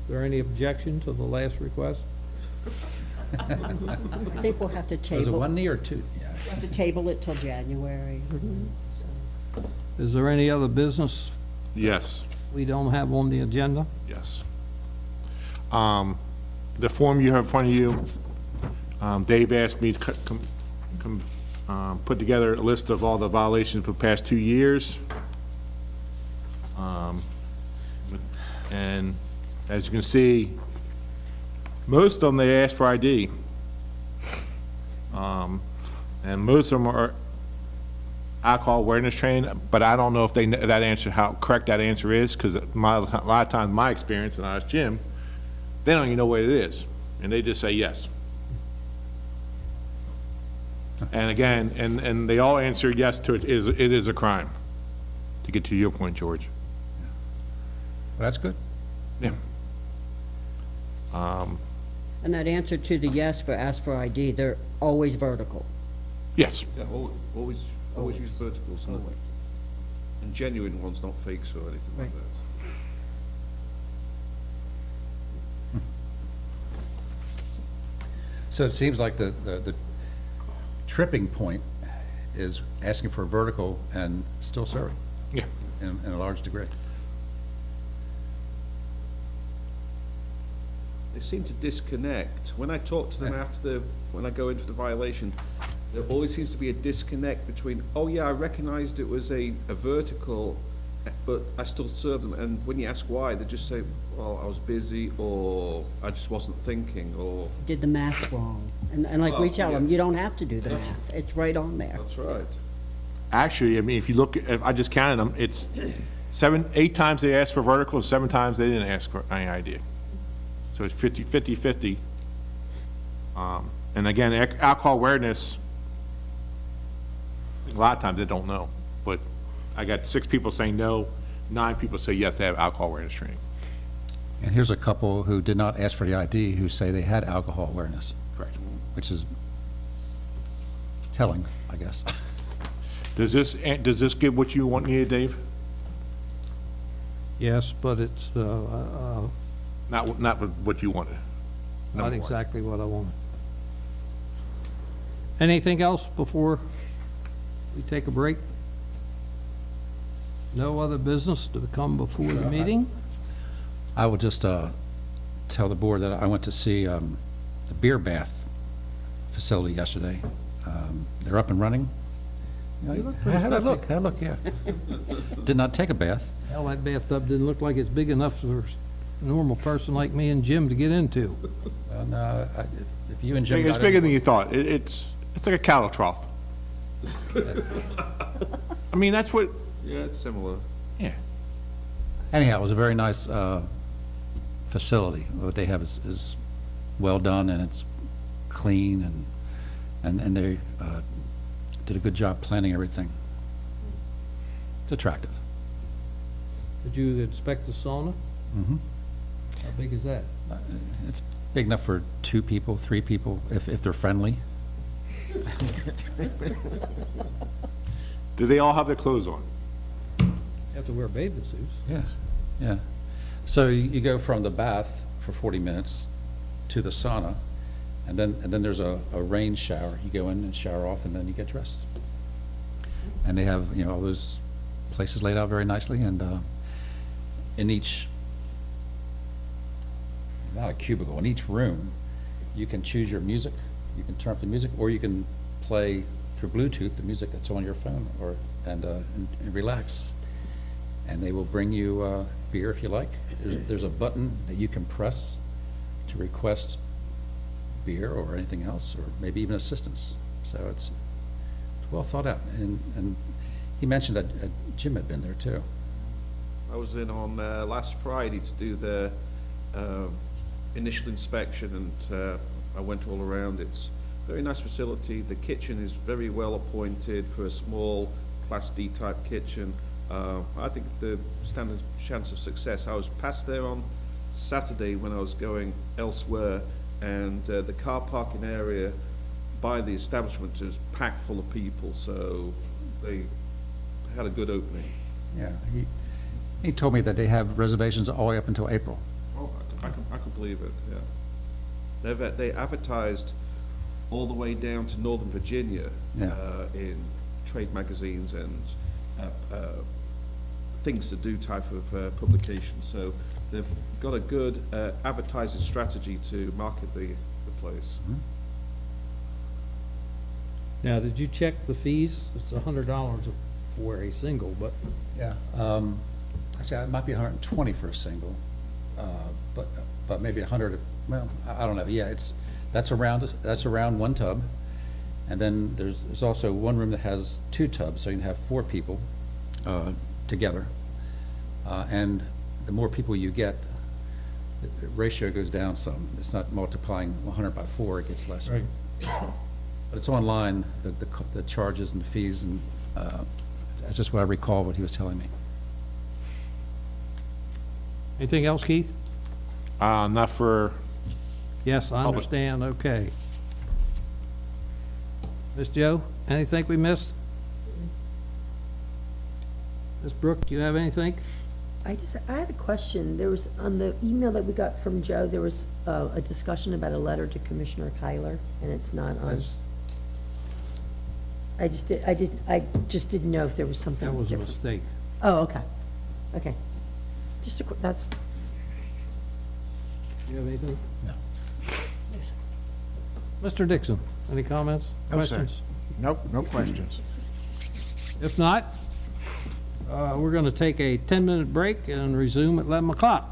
there any objection to the last request? I think we'll have to Was it table, one knee or two? Yeah. have to table it till January. So, Is there any other business Yes, we don't have on the agenda? yes. The form you have in front of you, Dave asked me to put together a list of all the violations for the past 2 years. And as you can see, most of them, they ask for ID. And most of them are alcohol awareness training, but I don't know if they, that answer, how correct that answer is, because a lot of times, my experience, and I asked Jim, they don't even know what it is, and they just say yes. And again, and they all answer yes to it is a crime, to get to your point, George. Well, that's good. Yeah. And that answer to the yes for ask for ID, they're always vertical. Yes, Yeah, always use verticals, no way. And genuine ones, not fakes or anything like Right. that. So it seems like the tripping point is asking for a vertical and still serving yeah. in a large degree. They seem to disconnect. When I talk to them when I go into the violation, there always seems to be a disconnect between, oh yeah, I recognized it was a vertical, but I still serve them. And when you ask why, they just say, well, I was busy, or I just wasn't thinking, or, Did the math wrong. And like we Oh, tell them, yeah. you don't have to do the math. It's right on there. that's right. Actually, I mean, if you look, if I just counted them, it's 8 times they asked for vertical, 7 times they didn't ask for any ID. So it's 50. And again, alcohol awareness, a lot of times they don't know, but I got 6 people saying no, 9 people say yes, they have alcohol awareness training. And here's a couple who did not ask for the ID who say they had alcohol awareness, Correct. which is telling, I guess. Does this give what you want needed, Dave? Yes, but it's Not what you wanted. not Number one. exactly what I wanted. Anything else before we take a break? No other business to come before the meeting? I will just tell the board that I went to see the beer bath facility yesterday. They're up and running. They look pretty Had a look, stuffy. had a look, yeah. Did not take a bath. Hell, that bathtub didn't look like it's big enough for a normal person like me and Jim to get into. And if you and Jim It's got bigger in, than you thought. It's like a cattle trough. I mean, that's what, Yeah, it's similar. yeah. anyhow, it was a very nice facility. What they have is well done, and it's clean, and they did a good job planning everything. It's attractive. Did you inspect the sauna? Mhm. How big is that? It's big enough for 2 people, 3 people, if they're friendly. Do they all have their clothes on? You have to wear bathing suits. Yes, yeah. So you go from the bath for 40 minutes to the sauna, and then there's a rain shower. You go in and shower off, and then you get dressed. And they have, all those places laid out very nicely, and in each, not a cubicle, in each room, you can choose your music. You can turn up the music, or you can play through Bluetooth the music that's on your phone, and relax. And they will bring you beer if you like. There's a button that you can press to request beer or anything else, or maybe even assistance. So it's well thought out. And he mentioned that Jim had been there too. I was in on last Friday to do the initial inspection, and I went all around. It's a very nice facility. The kitchen is very well appointed for a small Class D type kitchen. I think the standard chance of success. I was past there on Saturday when I was going elsewhere, and the car parking area by the establishment is packed full of people, so they had a good opening. Yeah, he told me that they have reservations all the way up until April. Oh, I can believe it, yeah. They advertised all the way down to Northern Virginia Yeah. in trade magazines and things to do type of publications. So they've got a good advertising strategy to market the place. Now, did you check the fees? It's $100 for a single, but Yeah. Actually, it might be 120 for a single, but maybe 100. Well, I don't know. Yeah, that's around one tub, and then there's also one room that has two tubs, so you can have four people together. And the more people you get, the ratio goes down some. It's not multiplying 100 by 4; it gets less. Right. But it's online, the charges and fees, and that's just what I recall what he was telling me. anything else, Keith? Not for, Yes, I Public. understand, okay. Miss Joe, anything we missed? Miss Brooke, do you have anything? I had a question. There was, on the email that we got from Joe, there was a discussion about a letter to Commissioner Kyler, and it's not on. I just didn't know if there was something That was a different. mistake. Oh, okay. Okay. Just that's, Do you have anything? No. Mr. Dixon, any comments, No, sir. questions? Nope, no questions. If not, we're going to take a 10-minute break and resume at 11 o'clock.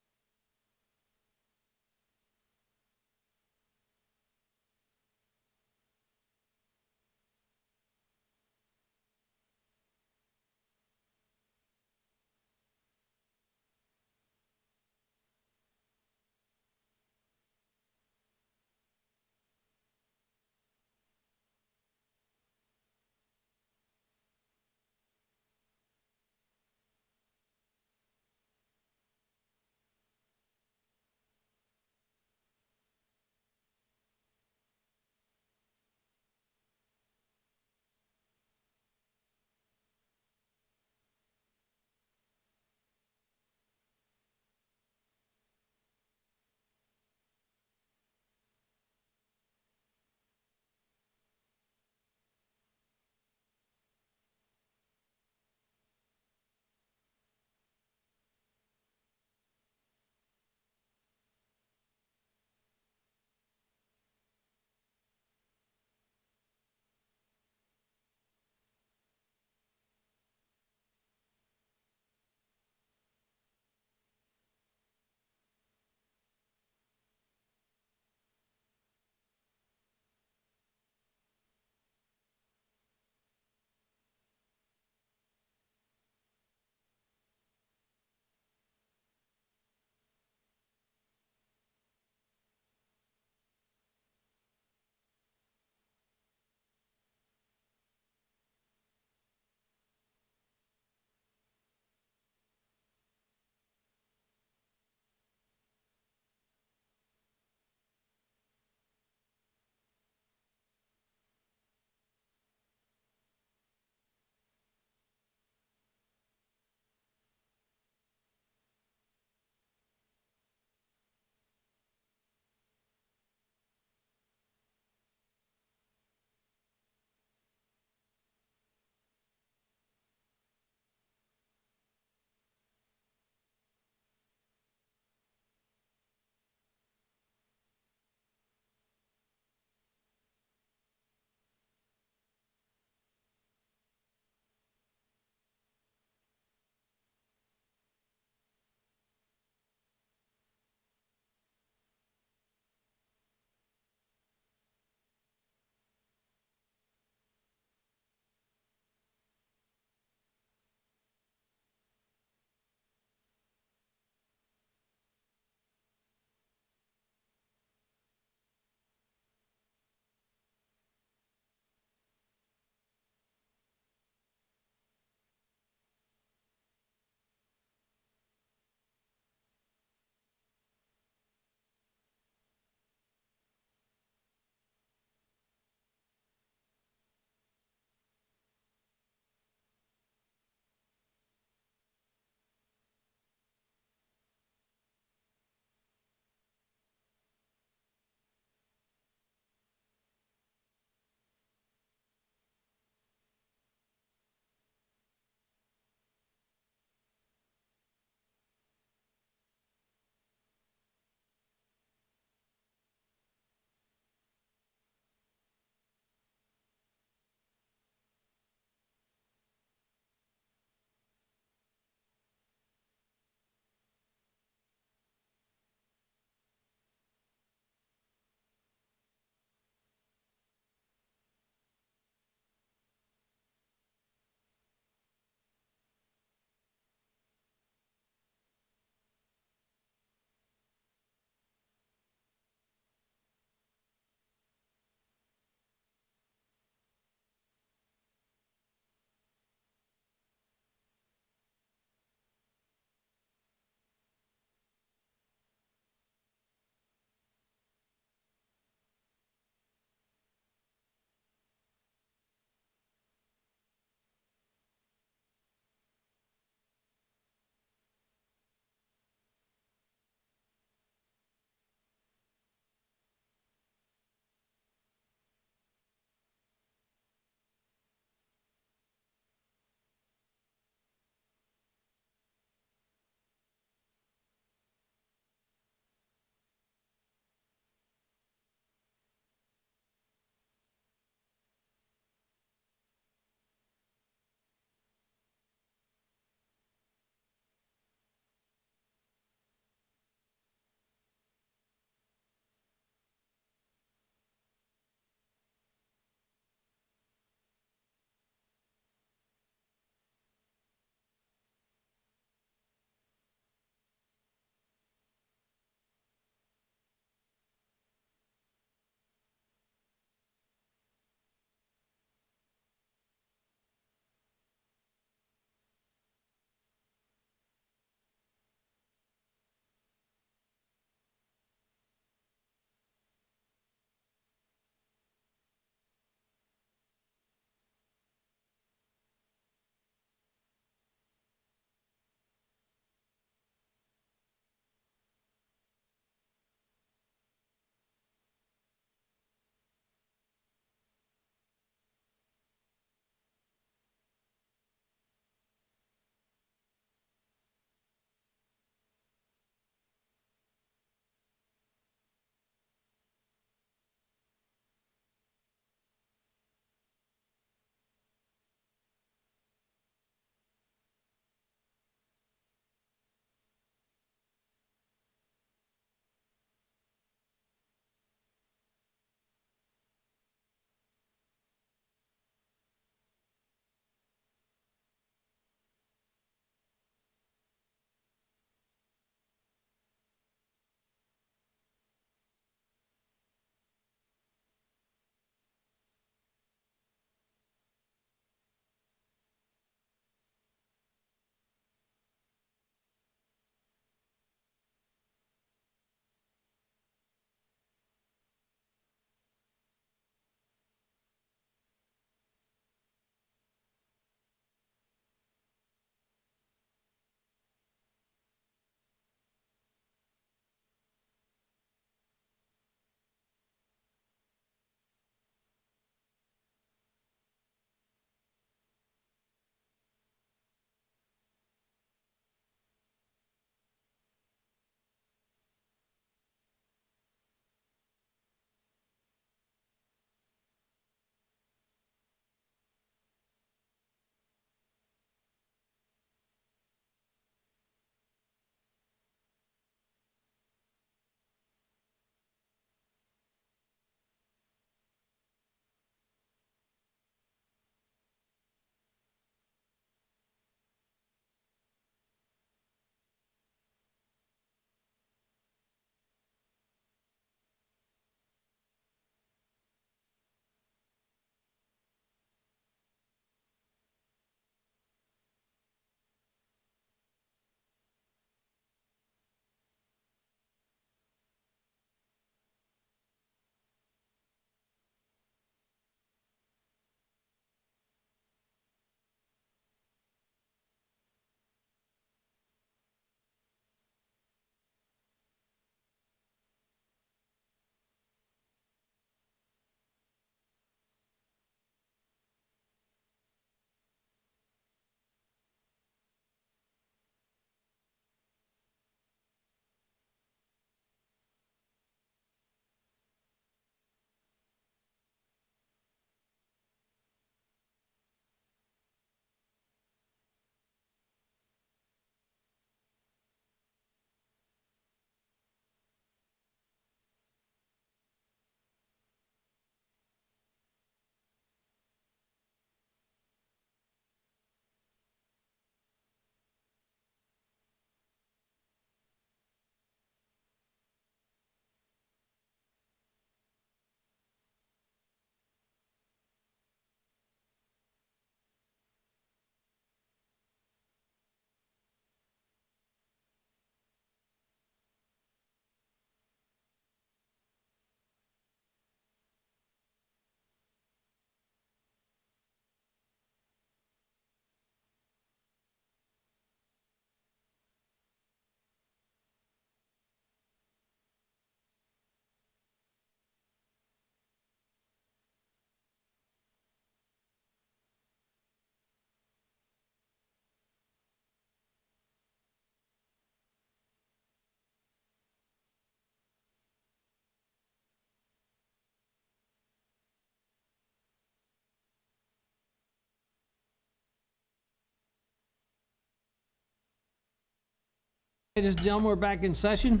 Ladies and gentlemen, we're back in session.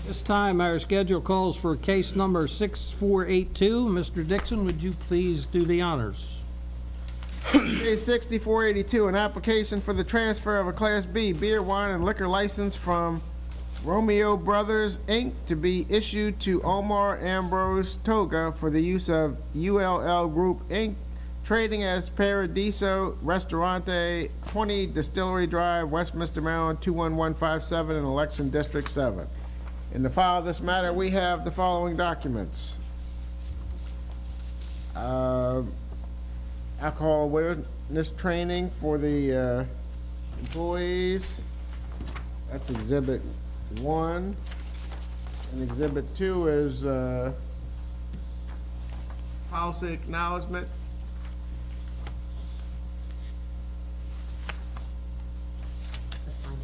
This time, our schedule calls for case number 6482. Mr. Dixon, would you please do the honors? Case 6482, an application for the transfer of a Class B beer, wine, and liquor license from Romeo Brothers, Inc. to be issued to Omar Ambrose Toga for the use of ULL Group, Inc., trading as Paradiso Restaurante, 20 Distillery Drive, Westminster, Maryland, 21157 in Election District 7. In the file of this matter, we have the following documents. Alcohol awareness training for the employees. That's Exhibit 1. And Exhibit 2 is policy acknowledgement. The financial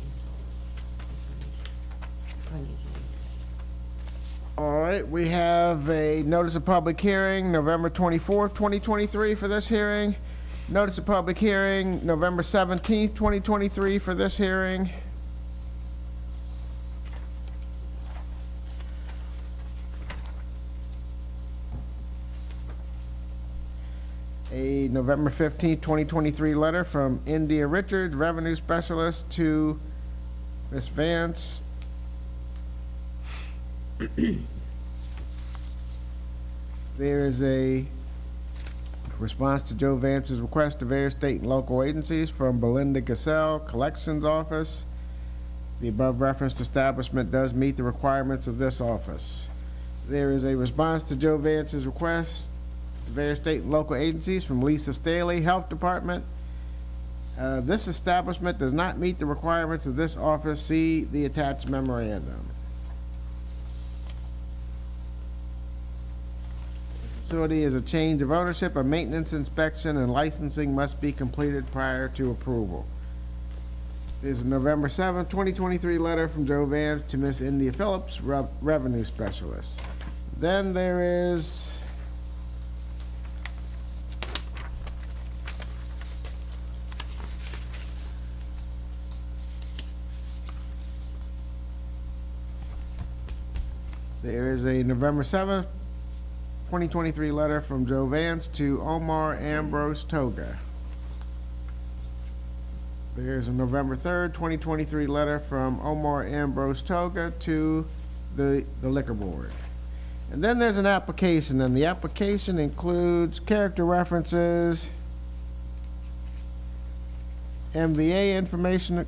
information. All right, we have a notice of public hearing, November 24th, 2023 for this hearing. Notice of public hearing, November 17th, 2023 for this hearing. A November 15th, 2023 letter from India Richards, Revenue Specialist, to Ms. Vance. There is a response to Joe Vance's request to various state and local agencies from Belinda Cassell, Collections Office. The above referenced establishment does meet the requirements of this office. There is a response to Joe Vance's request to various state and local agencies from Lisa Staley, Health Department. This establishment does not meet the requirements of this office. See the attached memorandum. Facility is a change of ownership. A maintenance inspection and licensing must be completed prior to approval. There's a November 7th, 2023 letter from Joe Vance to Miss India Phillips, Revenue Specialist. Then there is a November 7th, 2023 letter from Joe Vance to Omar Ambrose Toga. There's a November 3rd, 2023 letter from Omar Ambrose Toga to the Liquor Board. And then there's an application, and the application includes character references, MVA information,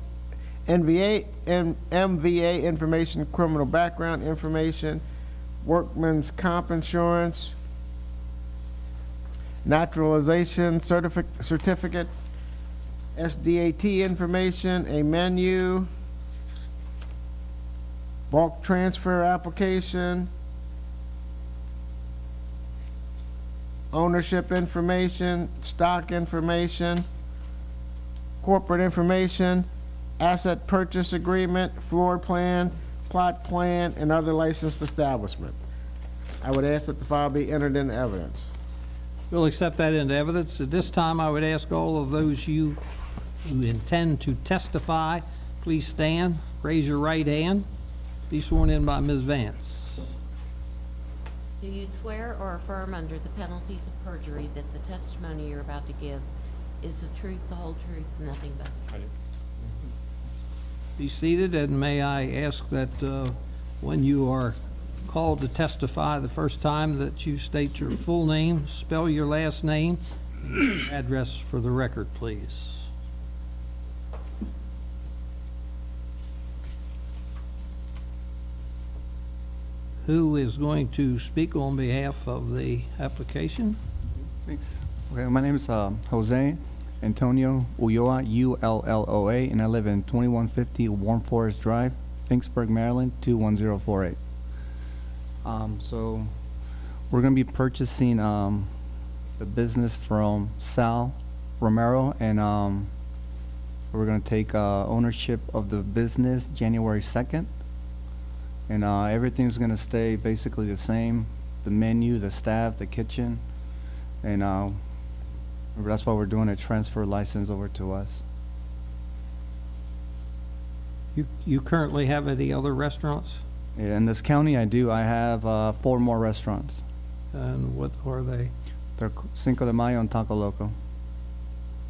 MVA information, criminal background information, workman's comp insurance, naturalization certificate, SDAT information, a menu, bulk transfer application, ownership information, stock information, corporate information, asset purchase agreement, floor plan, plot plan, and other licensed establishment. I would ask that the file be entered into evidence. We'll accept that into evidence. At this time, I would ask all of those you who intend to testify, please stand, raise your right hand, be sworn in by Ms. Vance. Do you swear or affirm under the penalties of perjury that the testimony you're about to give is the truth, the whole truth, and nothing but the truth? Be seated, and may I ask that when you are called to testify the first time that you state your full name, spell your last name, and address for the record, please. Who is going to speak on behalf of the application? Okay, my name is Jose Antonio Ulloa, U-L-L-O-A, and I live in 2150 Warm Forest Drive, Finksburg, Maryland, 21048. So we're going to be purchasing the business from Sal Romero, and we're going to take ownership of the business January 2nd. And everything's going to stay basically the same, the menu, the staff, the kitchen, and that's why we're doing a transfer license over to us. You currently have any other restaurants? Yeah, in this county, I do. I have 4 more restaurants. And what are they? They're Cinco de Mayo and Taco Loco.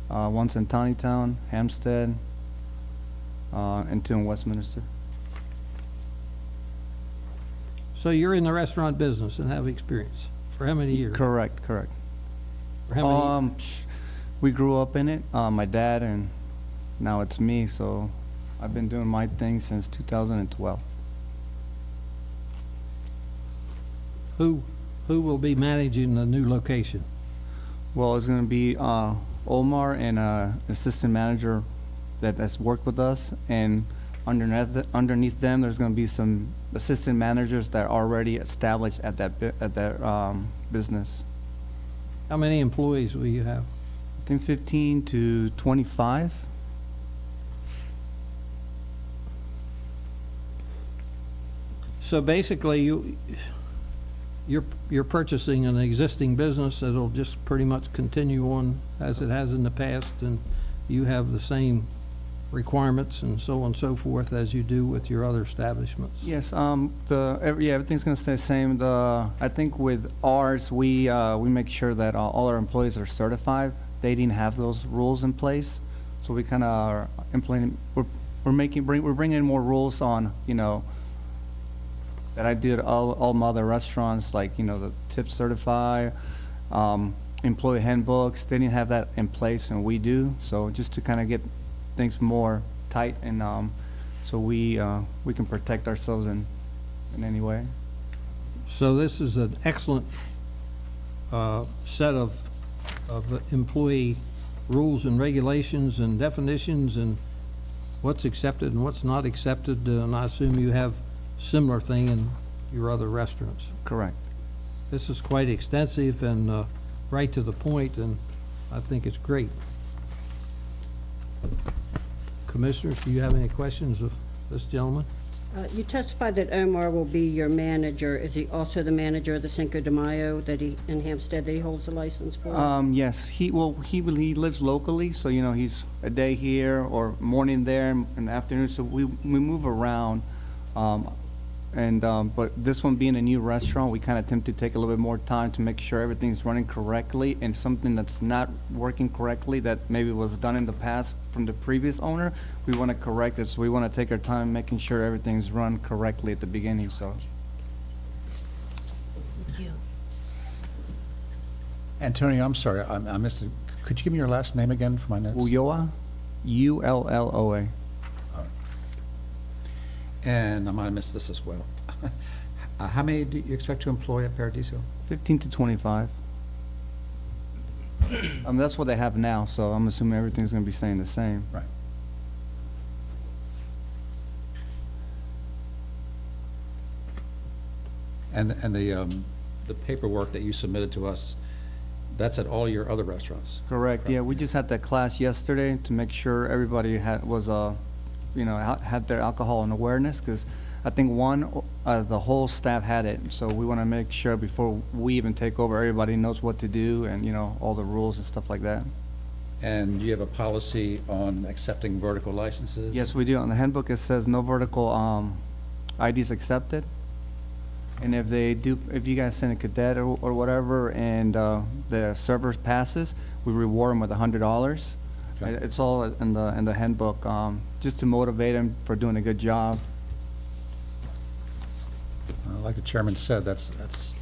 One's in Tawnytown, Hampstead, and 2 in Westminster. So you're in the restaurant business and have experience. For how many years? Correct. For how many? We grew up in it, my dad, and now it's me, so I've been doing my thing since 2012. Who will be managing the new location? Well, it's gonna be Omar and assistant manager that's worked with us, and underneath them, there's gonna be some assistant managers that are already established at that business. How many employees will you have? I think 15 to 25. So basically, you're purchasing an existing business that'll just pretty much continue on as it has in the past, and you have the same requirements and so on and so forth as you do with your other establishments? Yes, everything's gonna stay the same. I think with ours, we make sure that all our employees are certified. They didn't have those rules in place, so we kind of are implementing. We're bringing more rules on, that I did all my other restaurants, like, the tip certify, employee handbooks. They didn't have that in place, and we do. So just to kind of get things more tight, and so we can protect ourselves in any way. So this is an excellent set of employee rules and regulations and definitions and what's accepted and what's not accepted, and I assume you have similar thing in your other restaurants. Correct. This is quite extensive and right to the point, and I think it's great. Commissioners, do you have any questions of this gentleman? You testified that Omar will be your manager. Is he also the manager of the Cinco de Mayo in Hampstead that he holds the license for? Yes, he lives locally, so he's a day here or morning there and afternoon. So we move around, but this one being a new restaurant, we kind of attempt to take a little bit more time to make sure everything's running correctly, and something that's not working correctly that maybe was done in the past from the previous owner, we want to correct it. So we want to take our time making sure everything's run correctly at the beginning. So. Antonio, I'm sorry, I missed it. Could you give me your last name again for my notes? Ulloa, Ulloa. And I might have missed this as well. How many do you expect to employ at Paradiso? 15 to 25. That's what they have now, so I'm assuming everything's going to be staying the same. Right. And the paperwork that you submitted to us, that's at all your other restaurants? Correct. Yeah, we just had that class yesterday to make sure everybody had their alcohol and awareness, because I think the whole staff had it. So we want to make sure before we even take over, everybody knows what to do and all the rules and stuff like that. And you have a policy on accepting vertical licenses? Yes, we do. On the handbook, it says no vertical IDs accepted. And if you guys send a cadet or whatever, and the server passes, we reward them with $100. Okay. It's all in the handbook, just to motivate them for doing a good job. Like the chairman said, that's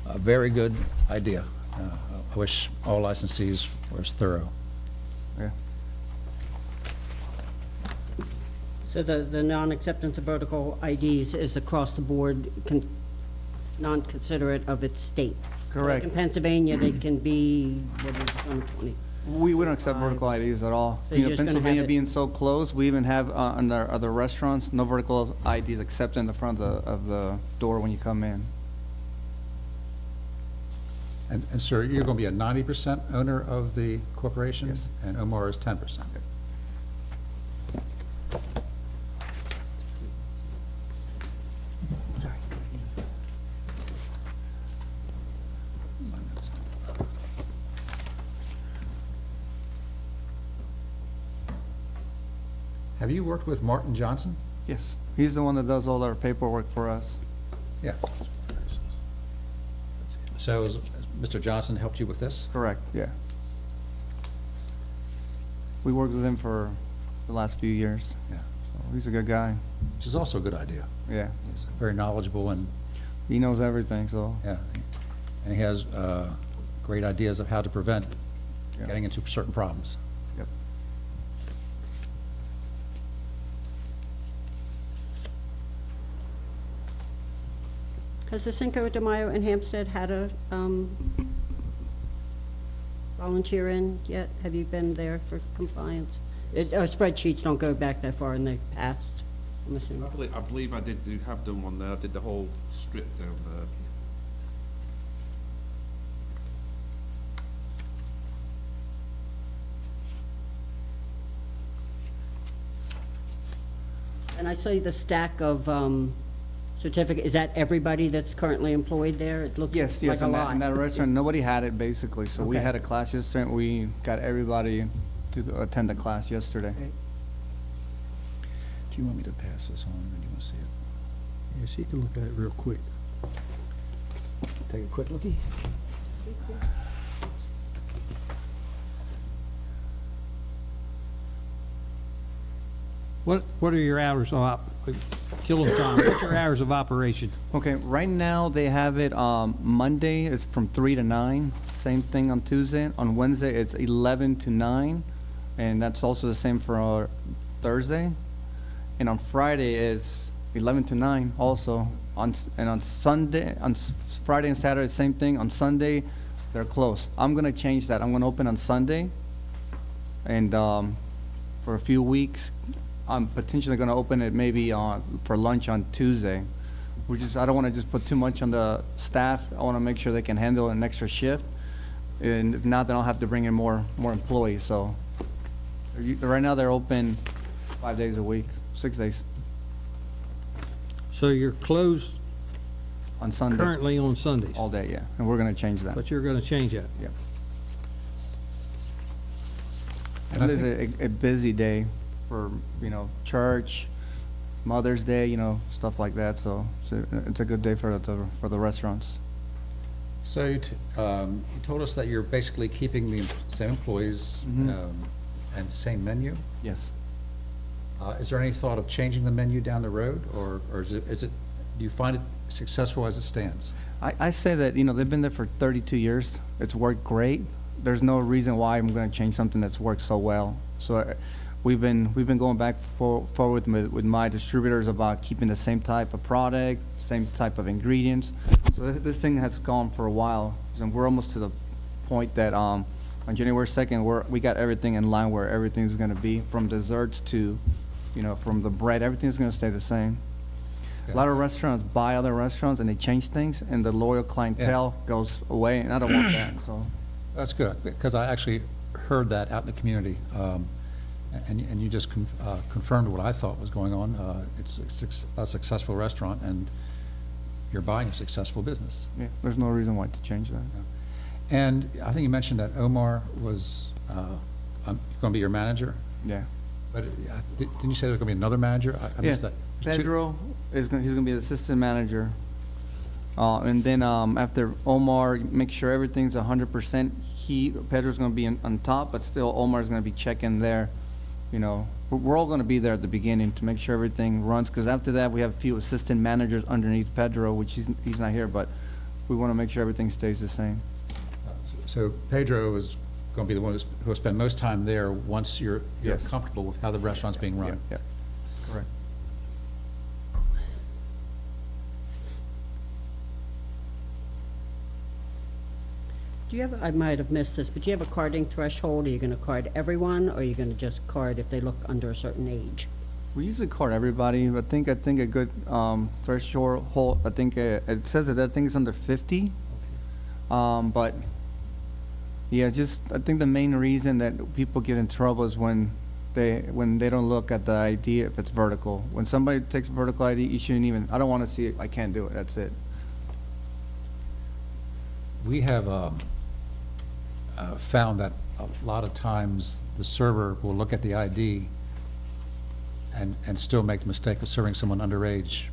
a very good idea. I wish all licensees were as thorough. Yeah. So the non-acceptance of vertical IDs is across the board, non-considerate of its state. So like Correct. in Pennsylvania, they can be, what is it, 120? We don't accept vertical IDs at all. So you're just gonna have Pennsylvania it- being so close, we even have on our other restaurants, no vertical IDs accepted in the front of the door when you come in. And sir, you're going to be a 90% owner of the corporation? Yes. And Omar is 10%? Sorry. Have you worked with Martin Johnson? Yes, he's the one that does all our paperwork for us. Yeah. So has Mr. Johnson helped you with this? Correct, yeah. We worked with him for the last few years. Yeah. So he's a good guy, Which is also a good idea. yeah. He's very knowledgeable and, He knows everything, so, yeah, and he has great ideas of how to prevent Yeah. getting into certain problems. yep. Has the Cinco de Mayo in Hampstead had a volunteer in yet? Have you been there for compliance? Our spreadsheets don't go back that far in the past, I'm assuming. I believe I have done one there. I did the whole strip down there. And I see the stack of certificate, is that everybody that's currently employed there? It looks Yes, like yes, a in lot. that restaurant, nobody had it basically, so we Okay. had a class yesterday, and we got everybody to attend the class yesterday. Do you want me to pass this on, or do you want to see it? Yes, you can look at it real quick. Take a quick lookie. What are your hours of killing time, what's your hours of operation? Okay, right now, they have it, Monday is from 3 to 9, same thing on Tuesday. On Wednesday, it's 11 to 9, and that's also the same for Thursday. And on Friday is 11 to 9 also. And on Sunday, Friday and Saturday, same thing. On Sunday, they're closed. I'm gonna change that. I'm gonna open on Sunday, and for a few weeks, I'm potentially gonna open it maybe for lunch on Tuesday. I don't wanna just put too much on the staff. I wanna make sure they can handle an extra shift. And if not, then I'll have to bring in more employees, so. Right now, they're open 5 days a week, 6 days So you're closed on Sunday, currently on Sundays, all day, yeah. And we're gonna change that. but you're gonna change that. Yeah. And I It is a busy day for, church, Mother's Day, stuff like that, so it's a good day for the restaurants. So you told us that you're basically keeping the same employees and same menu. Yes. Is there any thought of changing the menu down the road, or is it, do you find it successful as it stands? I say that, they've been there for 32 years. It's worked great. There's no reason why I'm gonna change something that's worked so well. So we've been going back forward with my distributors about keeping the same type of product, same type of ingredients. So this thing has gone for a while. And we're almost to the point that, on January 2nd, we got everything in line where everything's gonna be, from desserts to, from the bread, everything's gonna stay the same. A lot of restaurants buy other restaurants and they change things, and the loyal clientele goes away, and I don't want that, so. That's good, because I actually heard that out in the community, and you just confirmed what I thought was going on. It's a successful restaurant, and you're buying a successful business. Yeah, there's no reason why to change that. And I think you mentioned that Omar was going to be your manager, Yeah. but didn't you say there's going to be another manager? I missed Yeah. that. There's two- Pedro he's gonna be the assistant manager. And then, after Omar, make sure everything's 100%. Pedro's gonna be on top, but still Omar's gonna be checking there. We're all gonna be there at the beginning to make sure everything runs, because after that, we have a few assistant managers underneath Pedro, which he's not here, but we wanna make sure everything stays the same. So Pedro is going to be the one who will spend most time there once you're Yes. comfortable with how the restaurant's being run. Yeah, correct. Do you have, I might have missed this, but do you have a carding threshold? Are you gonna card everyone, or are you gonna just card if they look under a certain age? We usually card everybody, but I think a good threshold, I think it says that it's under 50. But yeah, I think the main reason that people get in trouble is when they don't look at the ID if it's vertical. When somebody takes vertical ID, you shouldn't even, I don't want to see it, I can't do it, that's it. We have found that a lot of times the server will look at the ID and still make the mistake of serving someone underage.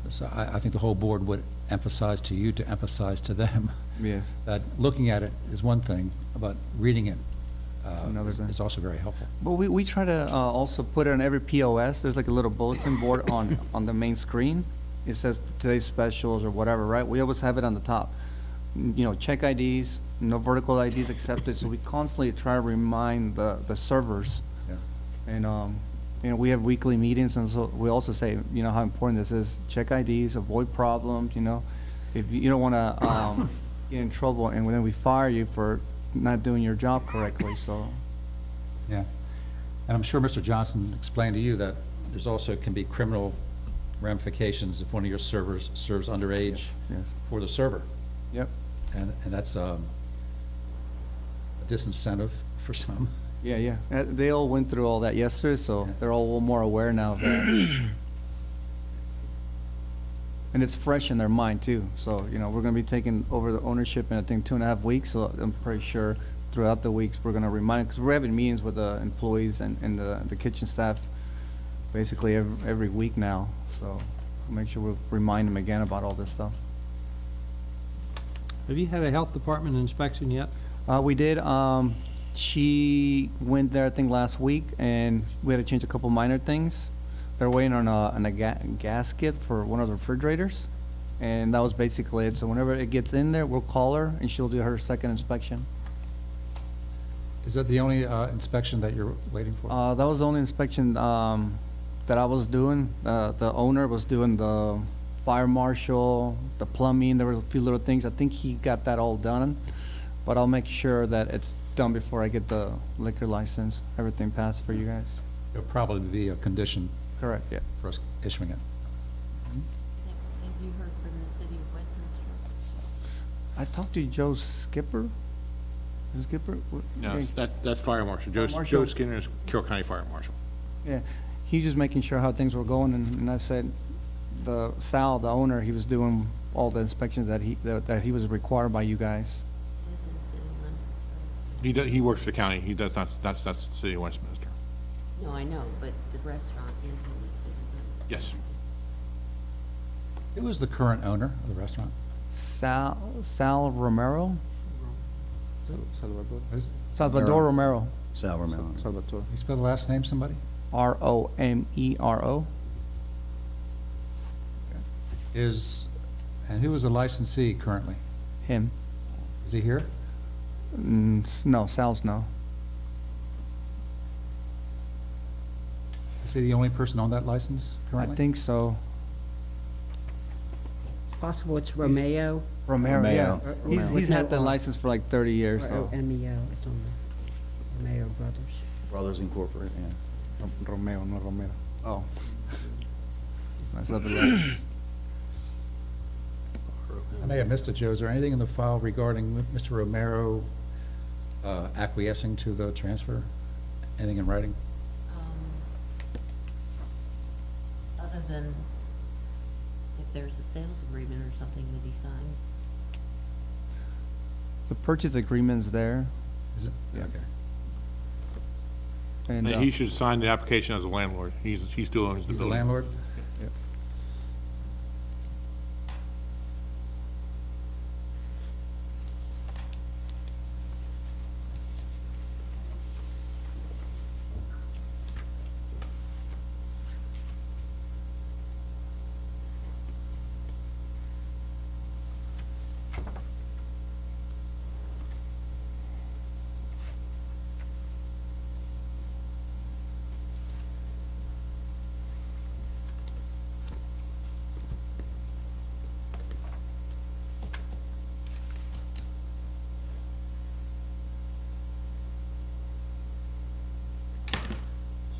So I think the whole board would emphasize to you to emphasize to them Yes. that looking at it is one thing, but reading it another thing. is also very helpful. But we try to also put it on every POS. There's like a little bulletin board on the main screen. It says today's specials or whatever, right? We always have it on the top. You know, check IDs, no vertical IDs accepted. So we constantly try to remind the servers. Yeah. And, you know, we have weekly meetings, and so we also say, you know, how important this is. Check IDs, avoid problems, you know. If you don't want to get in trouble, and then we fire you for not doing your job correctly, so. Yeah. And I'm sure Mr. Johnson explained to you that there's also can be criminal ramifications if one of your servers serves underage Yes. for the server. Yep. And that's a disincentive for some. Yeah, yeah. They all went through all that yesterday, so Yeah. they're all more aware now of that. And it's fresh in their mind too. So, you know, we're gonna be taking over the ownership in, I think, 2.5 weeks. So I'm pretty sure throughout the weeks, we're gonna remind, because we're having meetings with the employees and the kitchen staff basically every week now. So we'll make sure we remind them again about all this stuff. Have you had a health department inspection yet? We did. She went there, I think, last week, and we had to change a couple minor things. They're waiting on a gasket for one of the refrigerators, and that was basically it. So whenever it gets in there, we'll call her, and she'll do her second inspection. Is that the only inspection that you're waiting for? That was the only inspection that I was doing. The owner was doing the fire marshal, the plumbing. There were a few little things. I think he got that all done, but I'll make sure that it's done before I get the liquor license. Everything passed for you guys. It'll probably be a condition Correct, yeah. for us issuing it. Have you heard from the city of Westminster? I talked to Joe Skipper. Is Skipper? No, Yeah. that's Fire Marshal. Marshal. Joe Skinner is Carroll County Fire Marshal. Yeah, he's just making sure how things were going, and I said, Sal, the owner, he was doing all the inspections that he was required by you guys. It is in city limits, right? He works for the county. He does, that's the city of Westminster. No, I know, but the restaurant is in the city limits. Yes. Who is the current owner of the restaurant? Sal Romero? What is it? Salvador Romero. Sal Romero. Salvatore. You spell the last name, somebody? Romero. And who is the licensee currently? Him. Is he here? No, Sal's no. Is he the only person on that license I currently? think so. Possible it's Romeo. Romero, yeah. Romero. He's With had no the R. license for like 30 years, so. R-O-M-E-O, it's on the Romeo Brothers. Brothers Incorporated, yeah. Romeo, no Romero. Oh. Messed up a little. I may have missed it, Joe. Is there anything in the file regarding Mr. Romero acquiescing to the transfer? Anything in writing? Other than if there's a sales agreement or something that he signed. The purchase agreement's there, Is it? Yeah. Okay. and, He should sign the application as a landlord. He still owns the He's the building. landlord?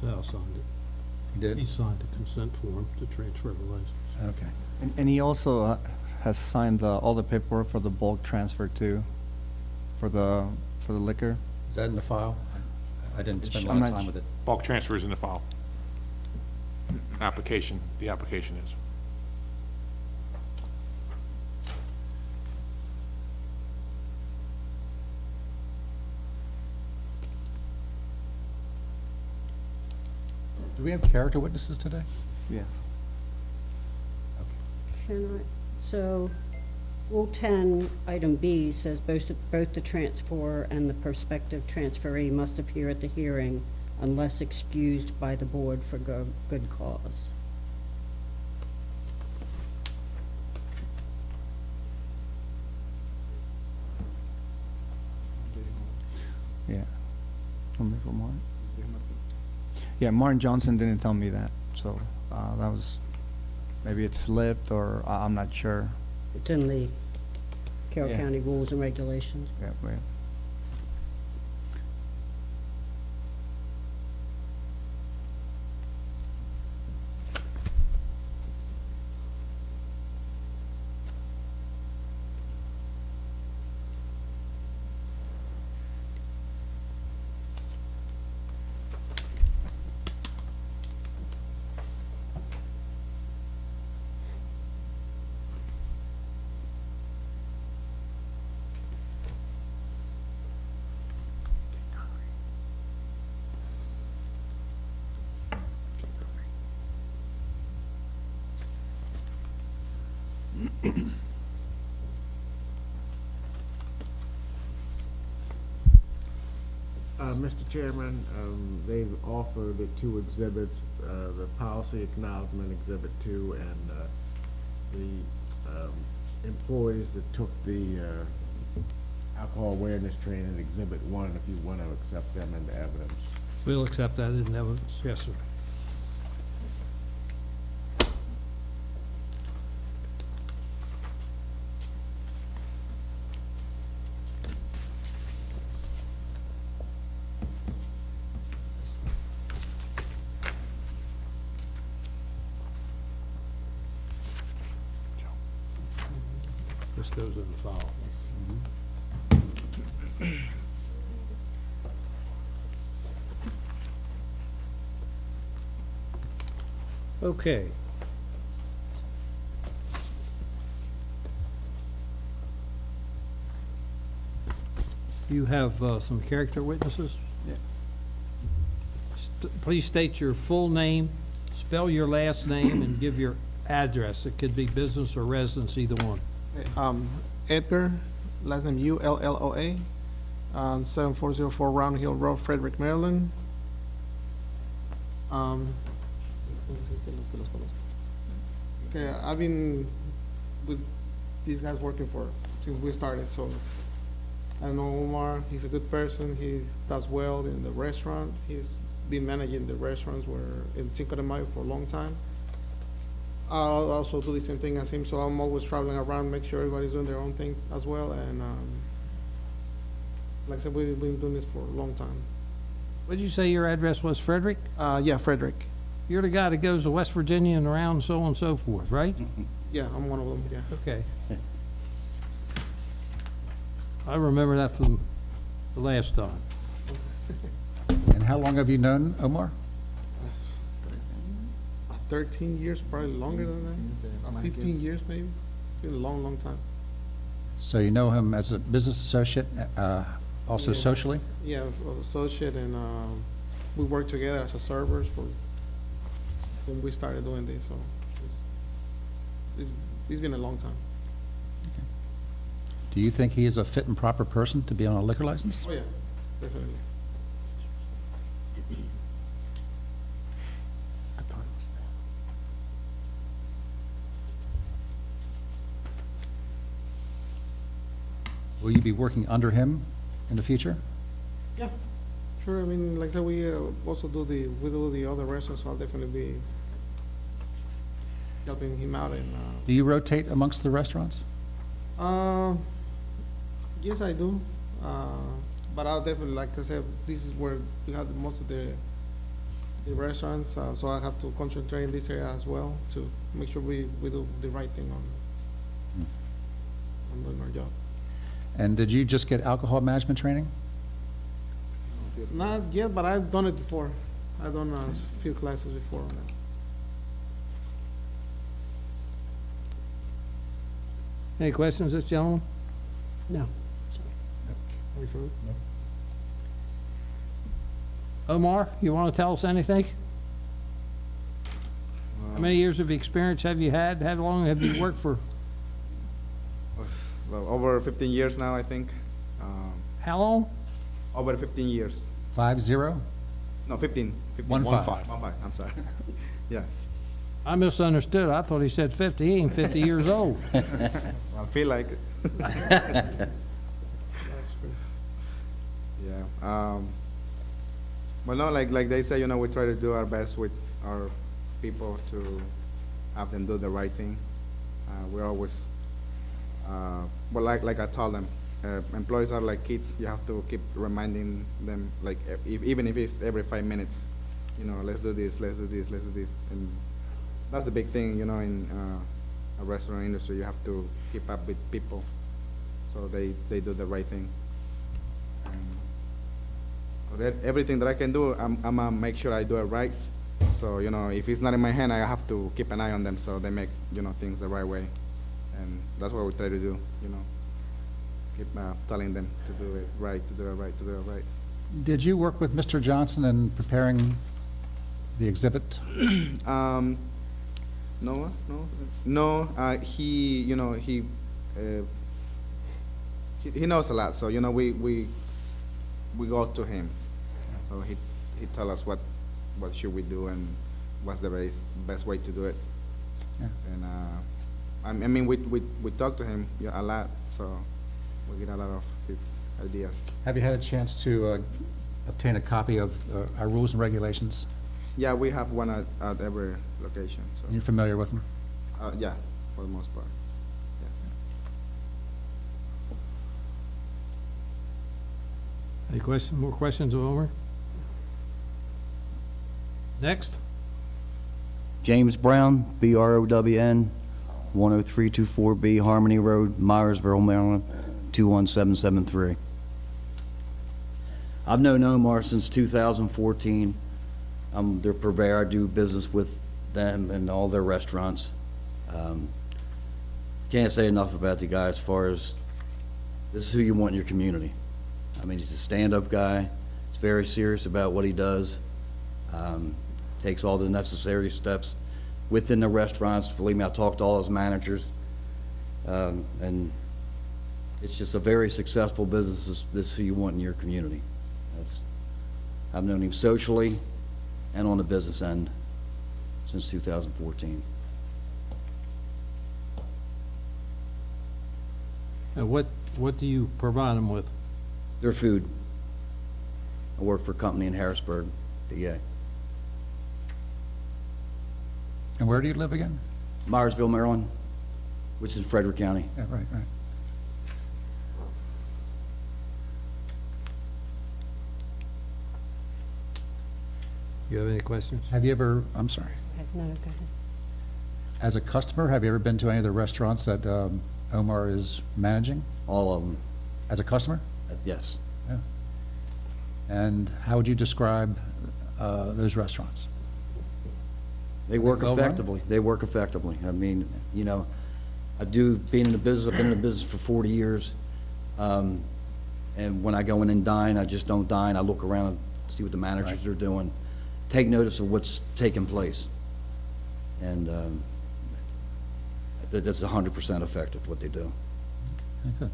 Sal signed it. He did? He signed the consent form to transfer the license. Okay. and he also has signed all the paperwork for the bulk transfer too, for the liquor. Is that in the file? I didn't spend a I'm lot of not time with it. Bulk transfer is in the file. Application, the application is. Do we have character witnesses today? Yes. So, Rule 10, item B says both the transfer and the prospective transferee must appear at the hearing unless excused by the board for good cause. Yeah. From Martin? Yeah, Martin Johnson didn't tell me that, so that was, maybe it slipped, or I'm not sure. It's in the Carroll Yeah. County Rules and Regulations. Yeah, yeah. Mr. Chairman, they've offered the two exhibits, the policy acknowledgement exhibit 2 and the employees that took the alcohol awareness training exhibit 1, if you want to accept them into evidence. We'll accept that in evidence, yes, sir. This goes in the file. Yes. Okay. You have some character witnesses? Yeah. Please state your full name, spell your last name, and give your address. It could be business or residence, either one. Edgar, last name Ulloa, 7404 Round Hill Road, Frederick, Maryland. Okay, I've been with these guys working since we started, so I know Omar, he's a good person, he does well in the restaurant, he's been managing the restaurants in Cinco de Mayo for a long time. I'll also do the same thing as him, so I'm always traveling around, make sure everybody's doing their own thing as well, and like I said, we've been doing this for a long time. What did you say your address was, Frederick? Yeah, Frederick. You're the guy that goes to West Virginia and around, so on and so forth, right? Yeah, I'm one of them, yeah. Okay. I remember that from the last time. And how long have you known Omar? 13 years, probably longer than that. 15 years, maybe. It's been a long, long time. So you know him as a business associate, also Yeah. socially? Yeah, associate, and we worked together as a servers when we started doing this, so it's been a long time. Do you think he is a fit and proper person to be on a liquor license? Oh, yeah, definitely. Will you be working under him in the future? Yeah, sure. I mean, like I said, we also do the other restaurants, so I'll definitely be helping him out. And Do you rotate amongst the restaurants? yes, I do. But I'll definitely, like I said, this is where we have most of the restaurants, so I have to concentrate in this area as well to make sure we do the right thing on doing our job. And did you just get alcohol management training? Not yet, but I've done it before. I've done a few classes before on that. Any questions, this gentleman? No. Omar, you want to tell us anything? How many years of experience have you had? How long have you worked for? Well, over 15 years now, I think. How long? Over 15 years. 50? No, 15. 15. 15. 15, I'm sorry. Yeah. I misunderstood. I thought he said 50. He ain't 50 years old. I feel like it. Yeah. Well, no, like they say, we try to do our best with our people to have them do the right thing. We're always, well, like I told them, employees are like kids. You have to keep reminding them, like even if it's every 5 minutes, let's do this, let's do this, let's do this, and that's the big thing, in a restaurant industry. You have to keep up with people, so they do the right thing. Everything that I can do, I'm gonna make sure I do it right. So, if it's not in my hand, I have to keep an eye on them so they make, things the right way. And that's what we try to do, keep telling them to do it right, to do it right, to do it right. Did you work with Mr. Johnson in preparing the exhibit? No, he knows a lot, so, we go to him. So he tell us what should we do and what's the best way to do it. Yeah. And I mean, we talk to him a lot, so we get a lot of his ideas. Have you had a chance to obtain a copy of our rules and regulations? Yeah, we have one at every location, so. You're familiar with them? Yeah, for the most part. Any questions, more questions of Omer? Next. James Brown, BROWN, 10324B Harmony Road, Myersville, Maryland, 21773. I've known Omar since 2014. I'm their purveyor. I do business with them and all their restaurants. Can't say enough about the guy as far as this is who you want in your community. I mean, he's a stand-up guy. He's very serious about what he does. Takes all the necessary steps within the restaurants. Believe me, I talked to all his managers. And it's just a very successful business. This is who you want in your community. I've known him socially and on the business end since 2014. What do you provide them with? Their food. I work for a company in Harrisburg, PA. And where do you live again? Myersville, Maryland, which is Frederick County. Yeah, right. You have any questions? Have you ever, I'm sorry, No, go ahead. as a customer, have you ever been to any of the restaurants that Omar is managing All of them. as a customer? Yes. And how would you describe those restaurants? They work Well run? effectively. They work effectively. I mean, I've been in the business for 40 years. And when I go in and dine, I just don't dine. I look around and see what the managers are doing, take notice of what's taking place. And that's 100% effective, what they do. Good.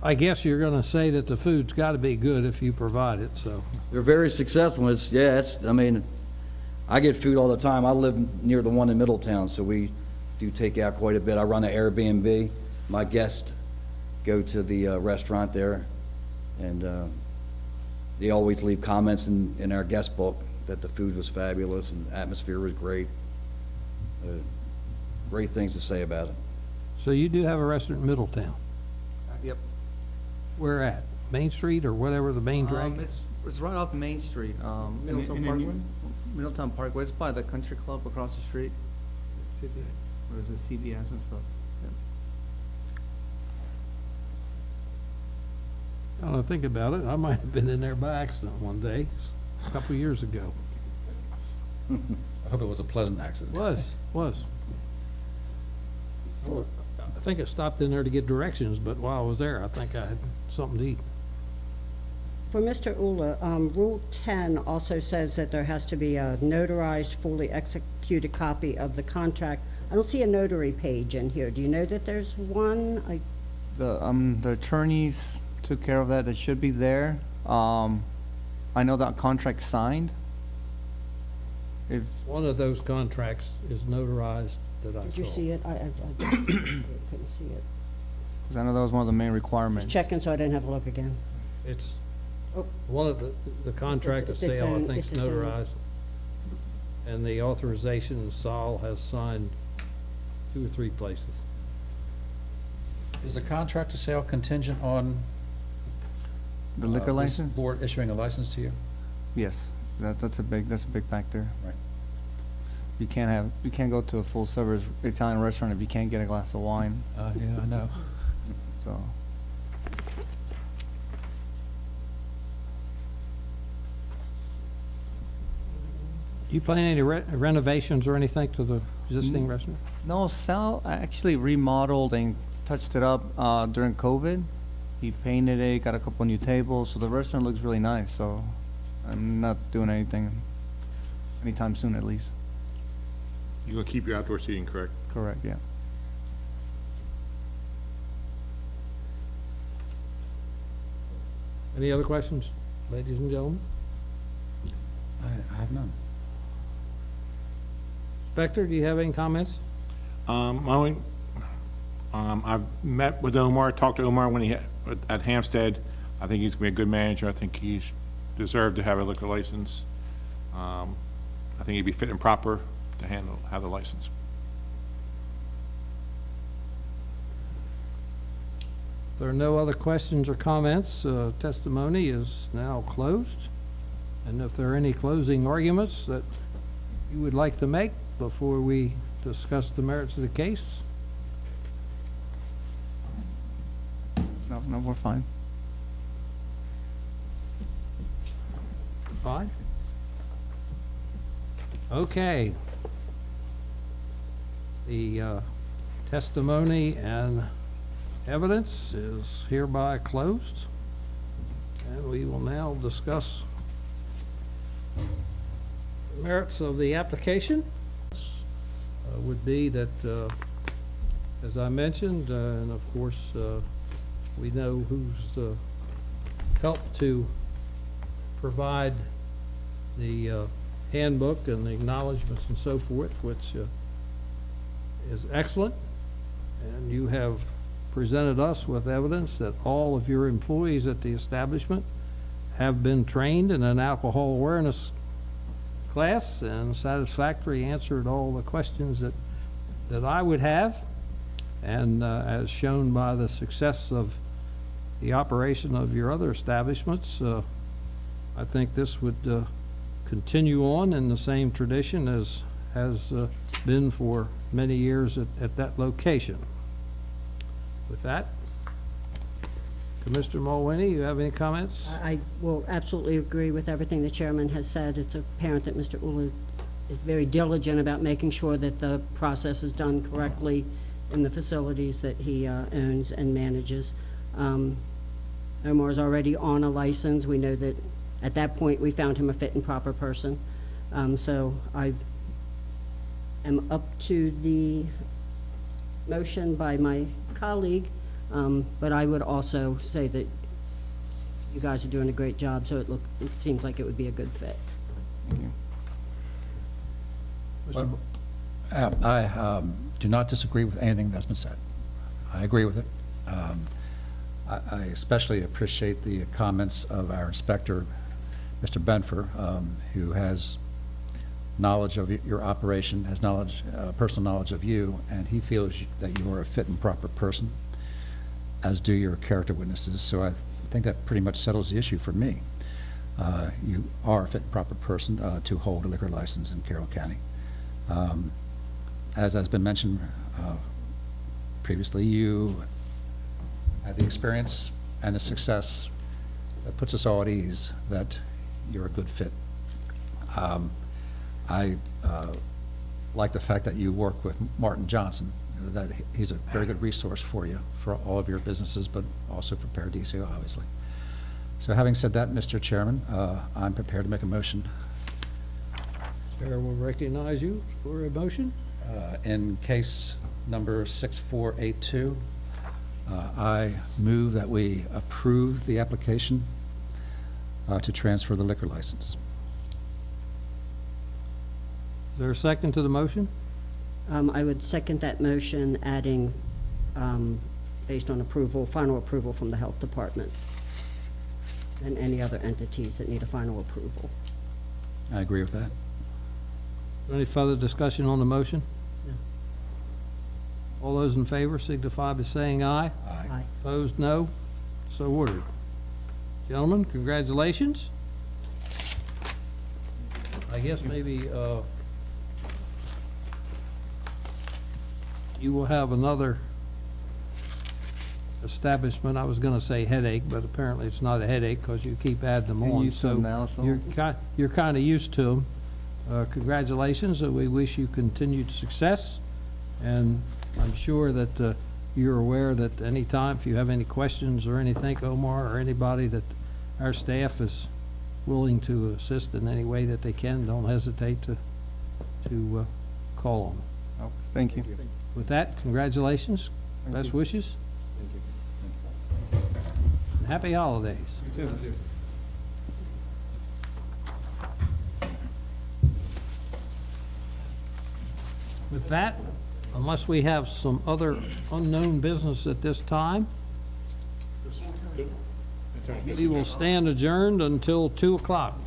I guess you're gonna say that the food's gotta be good if you provide it, so. They're very successful. I mean, I get food all the time. I live near the one in Middletown, so we do take out quite a bit. I run an Airbnb. My guests go to the restaurant there, and they always leave comments in our guest book that the food was fabulous and the atmosphere was great. Great things to say about it. So you do have a restaurant in Middletown? Yep. Where at? Main Street or whatever the main drag? It's right off Main Street. Middletown Parkway? Middletown Parkway. It's by the country club across the street. CBS. Or is it CBS and stuff? Now that I think about it, I might have been in there by accident one day, a couple of years ago. I hope it was a pleasant accident. Was. I think I stopped in there to get directions, but while I was there, I think I had something to eat. For Mr. Ula, Rule 10 also says that there has to be a notarized, fully executed copy of the contract. I don't see a notary page in here. Do you know that there's one? The attorneys took care of that. That should be there. I know that contract signed. If, One of those contracts is notarized that I saw. Did you see it? I couldn't see it. 'cause I know that was one of the main requirements. Just checking so I didn't have to look again. It's, Oh. one of the contract of It's its sale, I own- think, is it's its own. notarized. And the authorization, Saul has signed 2 or 3 places. Is the contract of sale contingent on? The liquor this license? Board issuing a license to you? Yes, that's a big factor. Right. You can't go to a full service Italian restaurant if you can't get a glass of wine, Yeah, I know. so. You plan any renovations or anything to the existing restaurant? No, Sal actually remodeled and touched it up during COVID. He painted it, got a couple new tables, so the restaurant looks really nice, so I'm not doing anything anytime soon at least. You're gonna keep your outdoor seating, correct? Correct, yeah. Any other questions, ladies and gentlemen? I have none. Spector, do you have any comments? I've met with Omar, talked to Omar when at Hampstead. I think he's gonna be a good manager. I think he's deserved to have a liquor license. I think he'd be fit and proper to have the license. If there are no other questions or comments, testimony is now closed. And if there are any closing arguments that you would like to make before we discuss the merits of the case? No, we're fine. Fine. Okay. The testimony and evidence is hereby closed. And we will now discuss the merits of the application. Would be that, as I mentioned, and of course, we know who's helped to provide the handbook and the acknowledgements and so forth, which is excellent. And you have presented us with evidence that all of your employees at the establishment have been trained in an alcohol awareness class and satisfactorily answered all the questions that I would have. And as shown by the success of the operation of your other establishments, I think this would continue on in the same tradition as has been for many years at that location. With that, Commissioner Mulvaney, you have any comments? I will absolutely agree with everything the chairman has said. It's apparent that Mr. Ula is very diligent about making sure that the process is done correctly in the facilities that he owns and manages. Omar's already on a license. We know that at that point, we found him a fit and proper person. So I am up to the motion by my colleague, but I would also say that you guys are doing a great job, so it seems like it would be a good fit. I do not disagree with anything that's been said. I agree with it. I especially appreciate the comments of our inspector, Mr. Benfer, who has knowledge of your operation, has personal knowledge of you, and he feels that you are a fit and proper person, as do your character witnesses. So I think that pretty much settles the issue for me. You are a fit and proper person to hold a liquor license in Carroll County. As has been mentioned previously, you have the experience and the success that puts us all at ease that you're a good fit. I like the fact that you work with Martin Johnson, that he's a very good resource for you, for all of your businesses, but also for Paradiso, obviously. So having said that, Mr. Chairman, I'm prepared to make a motion. Chair will recognize you for a motion. In case number 6482, I move that we approve the application to transfer the liquor license. Is there a second to the motion? I would second that motion, adding, based on approval, final approval from the Health Department and any other entities that need a final approval. I agree with that. Any further discussion on the motion? No. All those in favor signify by saying aye. Aye. Opposed, no. So ordered. Gentlemen, congratulations. I guess maybe you will have another establishment. I was going to say headache, but apparently it's not a headache because you keep adding them You're on. used to them now, so- You're kind of used to them. Congratulations, and we wish you continued success. And I'm sure that you're aware that anytime, if you have any questions or anything, Omar, or anybody, that our staff is willing to assist in any way that they can. Don't hesitate to call on them. Oh, thank you. With that, congratulations, best wishes. And happy holidays. With that, unless we have some other unknown business at this time, we will stand adjourned until 2 o'clock.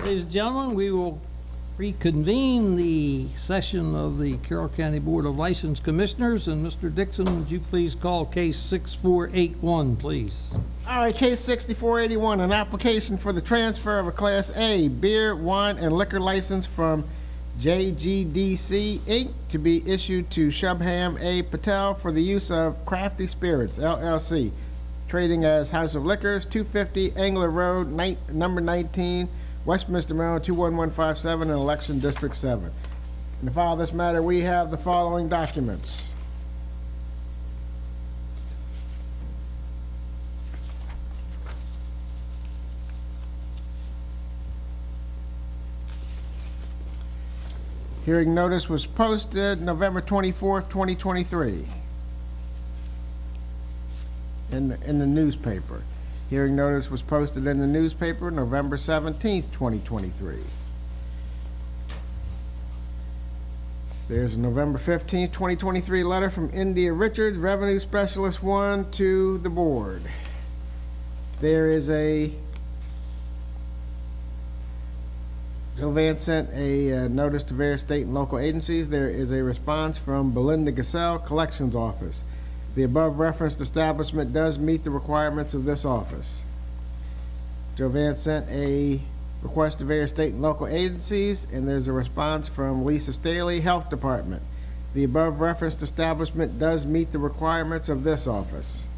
Ladies and gentlemen, we will reconvene the session of the Carroll County Board of License Commissioners. And Mr. Dixon, would you please call case 6481, please? All right, case 6481, an application for the transfer of a Class A beer, wine, and liquor license from JGDC Inc. to be issued to Shubham A. Patel for the use of Crafty Spirits LLC, trading as House of Liquors, 250 Angler Road, number 19, Westminster, Maryland, 21157, in Election District 7. And to file this matter, we have the following documents. Hearing notice was posted November 24th, 2023, in the newspaper. Hearing notice was posted in the newspaper November 17th, 2023. There's a November 15th, 2023 letter from India Richards, Revenue Specialist 1, to the board. There is Joe Vance sent a notice to various state and local agencies. There is a response from Belinda Gassell, Collections Office. The above referenced establishment does meet the requirements of this office. Joe Vance sent a request to various state and local agencies, and there's a response from Lisa Staley, Health Department. The above referenced establishment does meet the requirements of this office.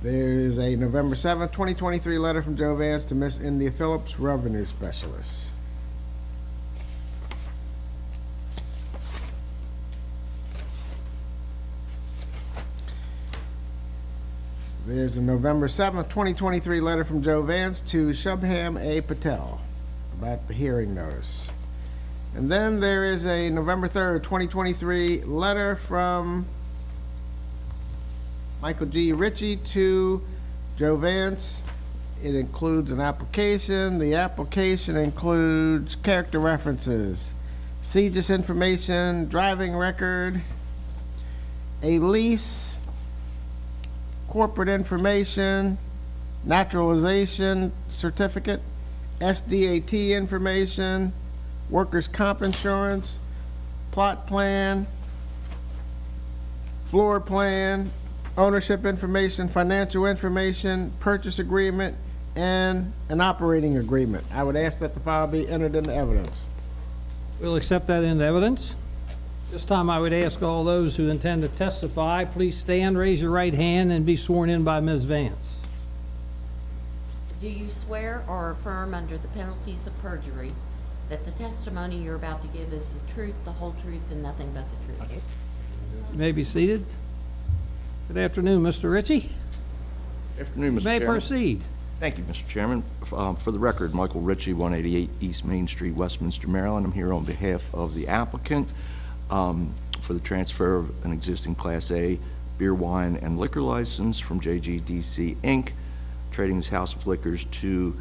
There is a November 7th, 2023 letter from Joe Vance to Miss India Phillips, Revenue Specialist. There's a November 7th, 2023 letter from Joe Vance to Shubham A. Patel about the hearing notice. And then there is a November 3rd, 2023 letter from Michael G. Ritchie to Joe Vance. It includes an application. The application includes character references, CJIS information, driving record, a lease, corporate information, naturalization certificate, SDAT information, workers' comp insurance, plot plan, floor plan, ownership information, financial information, purchase agreement, and an operating agreement. I would ask that the file be entered into evidence. We'll accept that into evidence. This time I would ask all those who intend to testify, please stand, raise your right hand, and be sworn in by Ms. Vance. Do you swear or affirm under the penalties of perjury that the testimony you're about to give is the truth, the whole truth, and nothing but the truth? You may be seated. Good afternoon, Mr. Ritchie. Afternoon, Mr. You may Chairman. proceed. Thank you, Mr. Chairman. For the record, Michael Ritchie, 188 East Main Street, Westminster, Maryland. I'm here on behalf of the applicant for the transfer of an existing Class A beer, wine, and liquor license from JGDC Inc., trading as House of Liquors, to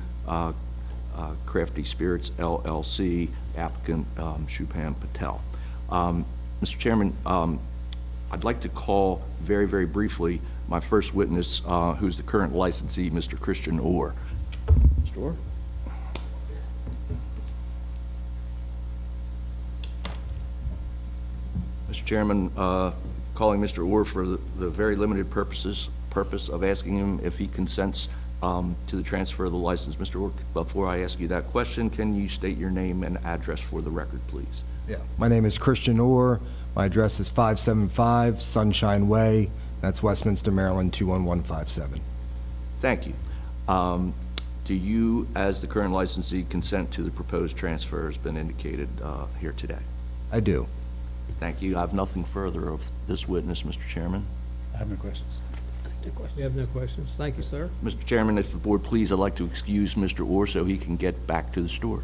Crafty Spirits LLC, applicant Shubham Patel. Mr. Chairman, I'd like to call very, very briefly my first witness, who's the current licensee, Mr. Christian Orr. Mr. Orr? Mr. Chairman, calling Mr. Orr for the very limited purpose of asking him if he consents to the transfer of the license. Mr. Orr, before I ask you that question, can you state your name and address for the record, please? Yeah, my name is Christian Orr. My address is 575 Sunshine Way. That's Westminster, Maryland, 21157. Thank you. Do you, as the current licensee, consent to the proposed transfer has been indicated here today? I do. Thank you. I have nothing further of this witness, Mr. Chairman. I have no questions. You have no questions. Thank you, sir. Mr. Chairman, if the board please, I'd like to excuse Mr. Orr so he can get back to the store.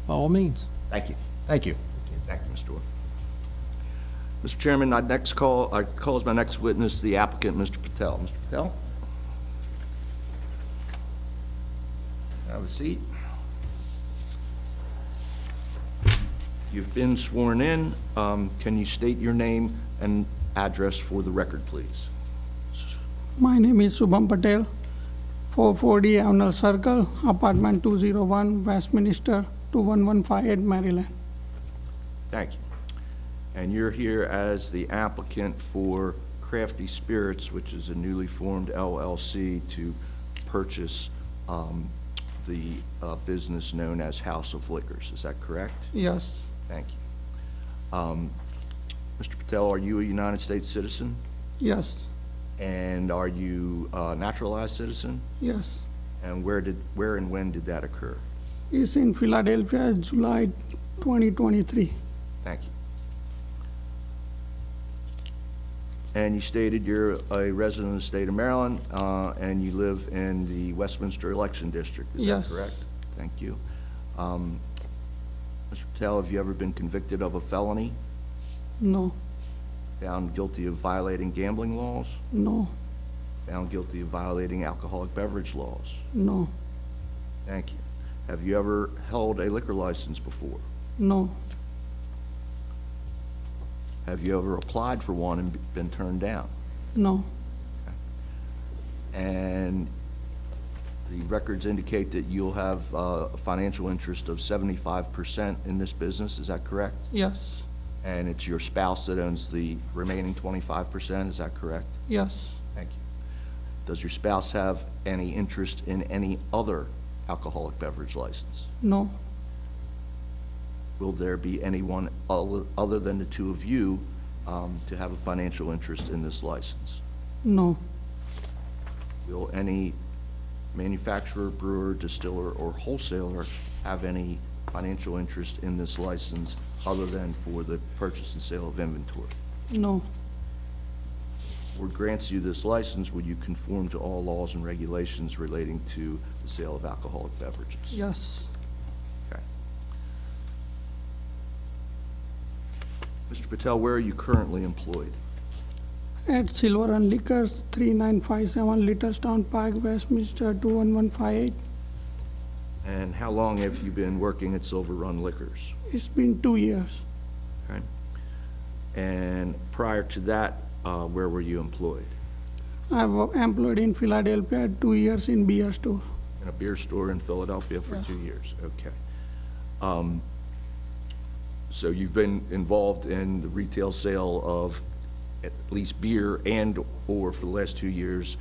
By all means. Thank you. Thank you. Thank you, Mr. Orr. Mr. Chairman, I call as my next witness the applicant, Mr. Patel. Mr. Patel? Have a seat. You've been sworn in. Can you state your name and address for the record, please? My name is Subham Patel, 440 Avenel Circle, apartment 201, Westminster, 21158, Maryland. Thank you. And you're here as the applicant for Crafty Spirits, which is a newly formed LLC to purchase the business known as House of Liquors. Is that correct? Yes, Thank you. Mr. Patel, are you a United States citizen? yes, And are you a naturalized citizen? yes. And where and when did that occur? It's in Philadelphia, July 2023. Thank you. And you stated you're a resident of the state of Maryland, and you live in the Westminster Election District, is that Yes. correct? Thank you. Mr. Patel, have you ever been convicted of a felony, No, found guilty of violating gambling laws, no, found guilty of violating alcoholic beverage laws? no, Thank you. Have you ever held a liquor license before? no, Have you ever applied for one and been turned down? no, And the records indicate that you'll have a financial interest of 75% in this business, is that correct? yes, And it's your spouse that owns the remaining 25%, is that correct? yes, Thank you. Does your spouse have any interest in any other alcoholic beverage license? no, Will there be anyone other than the two of you to have a financial interest in this license? no, Will any manufacturer, brewer, distiller, or wholesaler have any financial interest in this license other than for the purchase and sale of inventory? no, Board grants you this license, would you conform to all laws and regulations relating to the sale of alcoholic beverages? yes, Okay. Mr. Patel, where are you currently employed? at Silver and Liquors, 3957 Littlestown Park, Westminster, 21158. And how long have you been working at Silver Run Liquors? It's been 2 years. Okay. And prior to that, where were you employed? I've employed in Philadelphia, 2 years in beer store. In a beer store in Philadelphia for Yeah. 2 years, okay. So you've been involved in the retail sale of at least beer and/or for the last 2 years,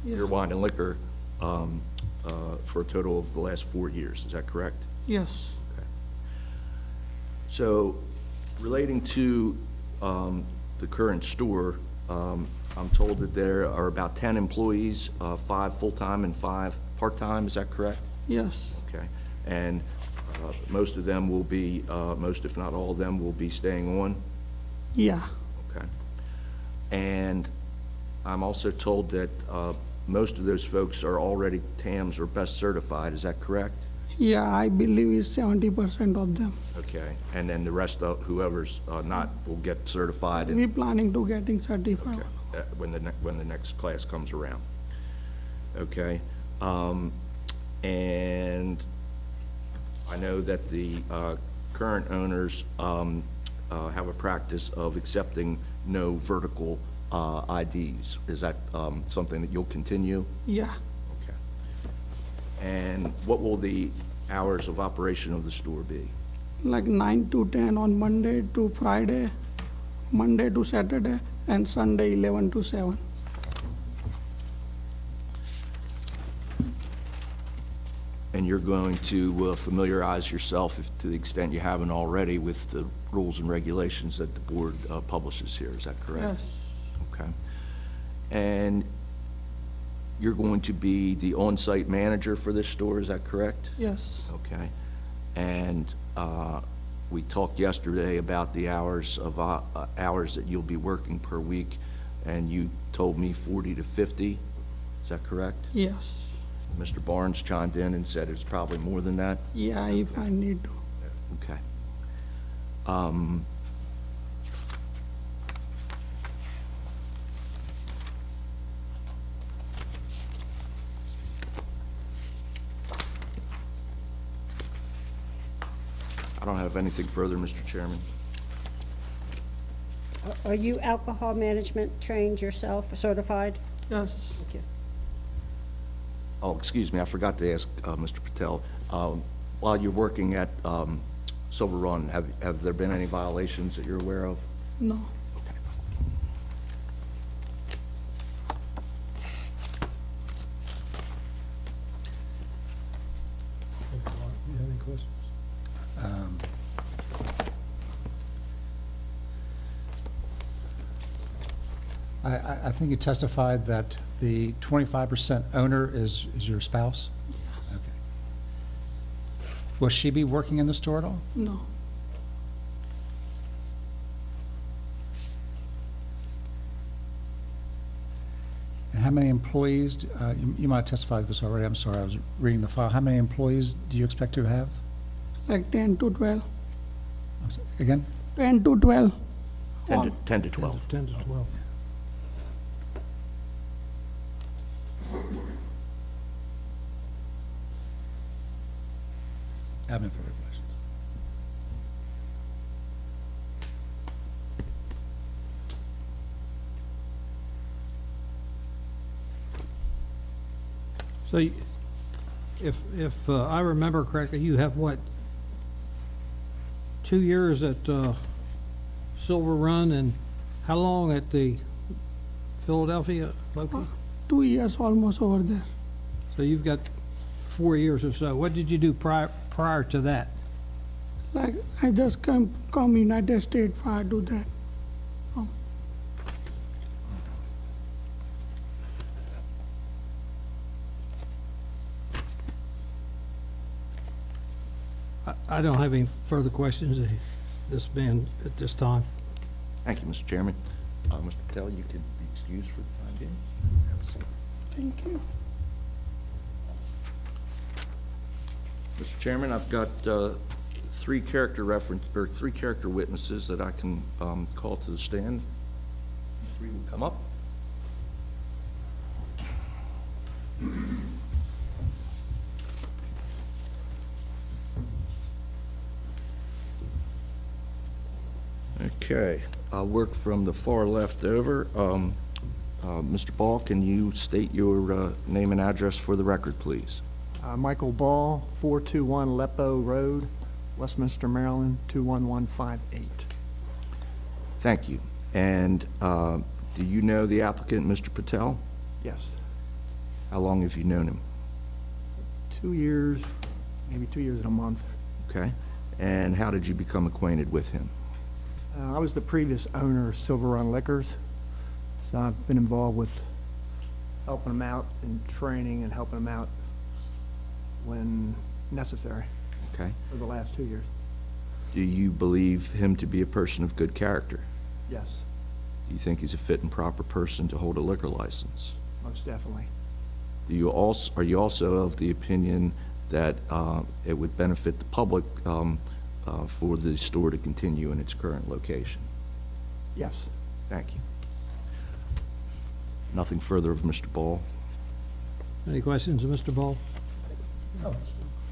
beer, wine, and liquor, for a total of the last 4 years, is that correct? Yes, So relating to the current store, I'm told that there are about 10 employees, 5 full-time and 5 part-time, is that correct? yes, Okay. And most of them will be, most if not all of them will be staying on? yeah, Okay. And I'm also told that most of those folks are already TAMS or BEST certified, is that correct? yeah, I believe it's 70% of them. Okay. And then the rest of whoever's not will get certified We planning to getting certified. okay, when the next class comes around. Okay. And I know that the current owners have a practice of accepting no vertical IDs. Is that something that you'll continue? Yeah, Okay. And what will the hours of operation of the store be? like 9 to 10 on Monday to Friday, Monday to Saturday, and Sunday 11 to 7. And you're going to familiarize yourself, if, to the extent you haven't already, with the rules and regulations that the board publishes here, is that correct? Yes, Okay. And you're going to be the on-site manager for this store, is that correct? yes, Okay. And we talked yesterday about the hours that you'll be working per week, and you told me 40 to 50, is that correct? yes, Mr. Barnes chimed in and said it's probably more than that? yeah, if I need to. Okay. I don't have anything further, Mr. Chairman. Are you alcohol management trained yourself, certified? Yes, Thank you. Oh, excuse me, I forgot to ask Mr. Patel. While you're working at Silver Run, have there been any violations that you're aware of? No. You have any questions? I think you testified that the 25% owner is your spouse? Okay. Will she be working in the store at all? No. And how many employees, you might have testified to this already, I'm sorry, I was reading the file. How many employees do you expect to have? Like 10 to 12. Again? 10 to 12. 10 to 12. 10 to 12. I have no further questions. So if I remember correctly, you have what, 2 years at Silver Run and how long at the Philadelphia location? 2 years almost over there. So you've got 4 years or so. What did you do prior to that? Like, I just come United States, I do that. I don't have any further questions of this man at this time. Thank you, Mr. Chairman. Mr. Patel, you can be excused for the time being. Have a seat. Thank you. Mr. Chairman, I've got three character witnesses that I can call to the stand. Three will come up. Okay, I'll work from the far left over. Mr. Ball, can you state your name and address for the record, please? Michael Ball, 421 Lepo Road, Westminster, Maryland, 21158. Thank you. And do you know the applicant, Mr. Patel? Yes. How long have you known him? 2 years, maybe 2 years and a month. Okay. And how did you become acquainted with him? I was the previous owner of Silver Run Liquors, so I've been involved with helping them out in training and helping them out when necessary Okay. for the last 2 years. Do you believe him to be a person of good character? Yes, Do you think he's a fit and proper person to hold a liquor license? most definitely. Are you also of the opinion that it would benefit the public for the store to continue in its current location? Yes. Thank you. Nothing further of Mr. Ball? Any questions of Mr. Ball?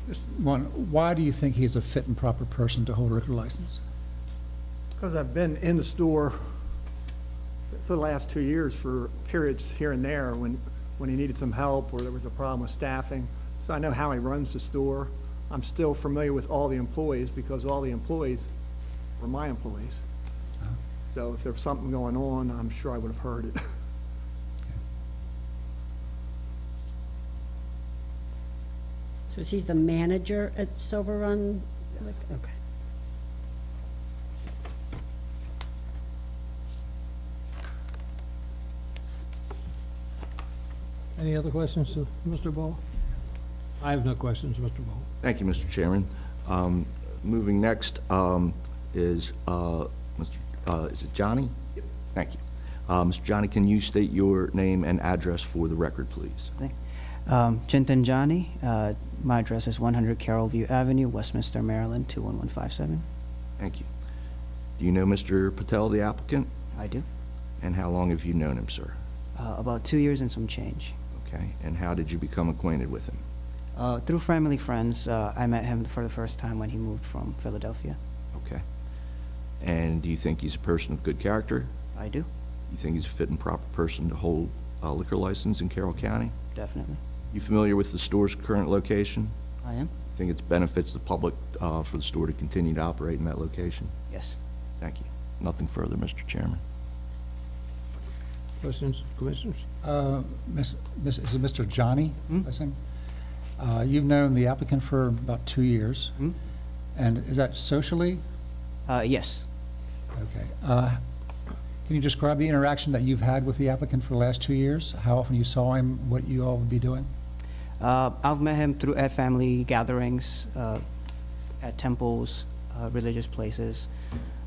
Just one, why do you think he's a fit and proper person to hold a liquor license? Because I've been in the store for the last 2 years for periods here and there when he needed some help or there was a problem with staffing. So I know how he runs the store. I'm still familiar with all the employees because all the employees were my employees. So if there was something going on, I'm sure I would have heard it. So is he the manager at Silver Run? Yes. Okay. Any other questions of Mr. Ball? I have no questions, Mr. Ball. Thank you, Mr. Chairman. Moving next is is it Johnny? Yep. Thank you. Mr. Johnny, can you state your name and address for the record, please? Chintan Johnny. My address is 100 Carroll View Avenue, Westminster, Maryland, 21157. Thank you. Do you know Mr. Patel, the applicant? I do. And how long have you known him, sir? About 2 years and some change. Okay. And how did you become acquainted with him? Through family friends, I met him for the first time when he moved from Philadelphia. Okay. And do you think he's a person of good character? I do. You think he's a fit and proper person to hold a liquor license in Carroll County? Definitely. You familiar with the store's current location? I am? Think it benefits the public for the store to continue to operate in that location? Yes. Thank you. Nothing further, Mr. Chairman. Questions, commissioners? Is it Mr. Johnny? Last name? You've known the applicant for about 2 years. And is that socially? Yes. Okay. Can you describe the interaction that you've had with the applicant for the last 2 years? How often you saw him, what you all would be doing? I've met him at family gatherings, at temples, religious places,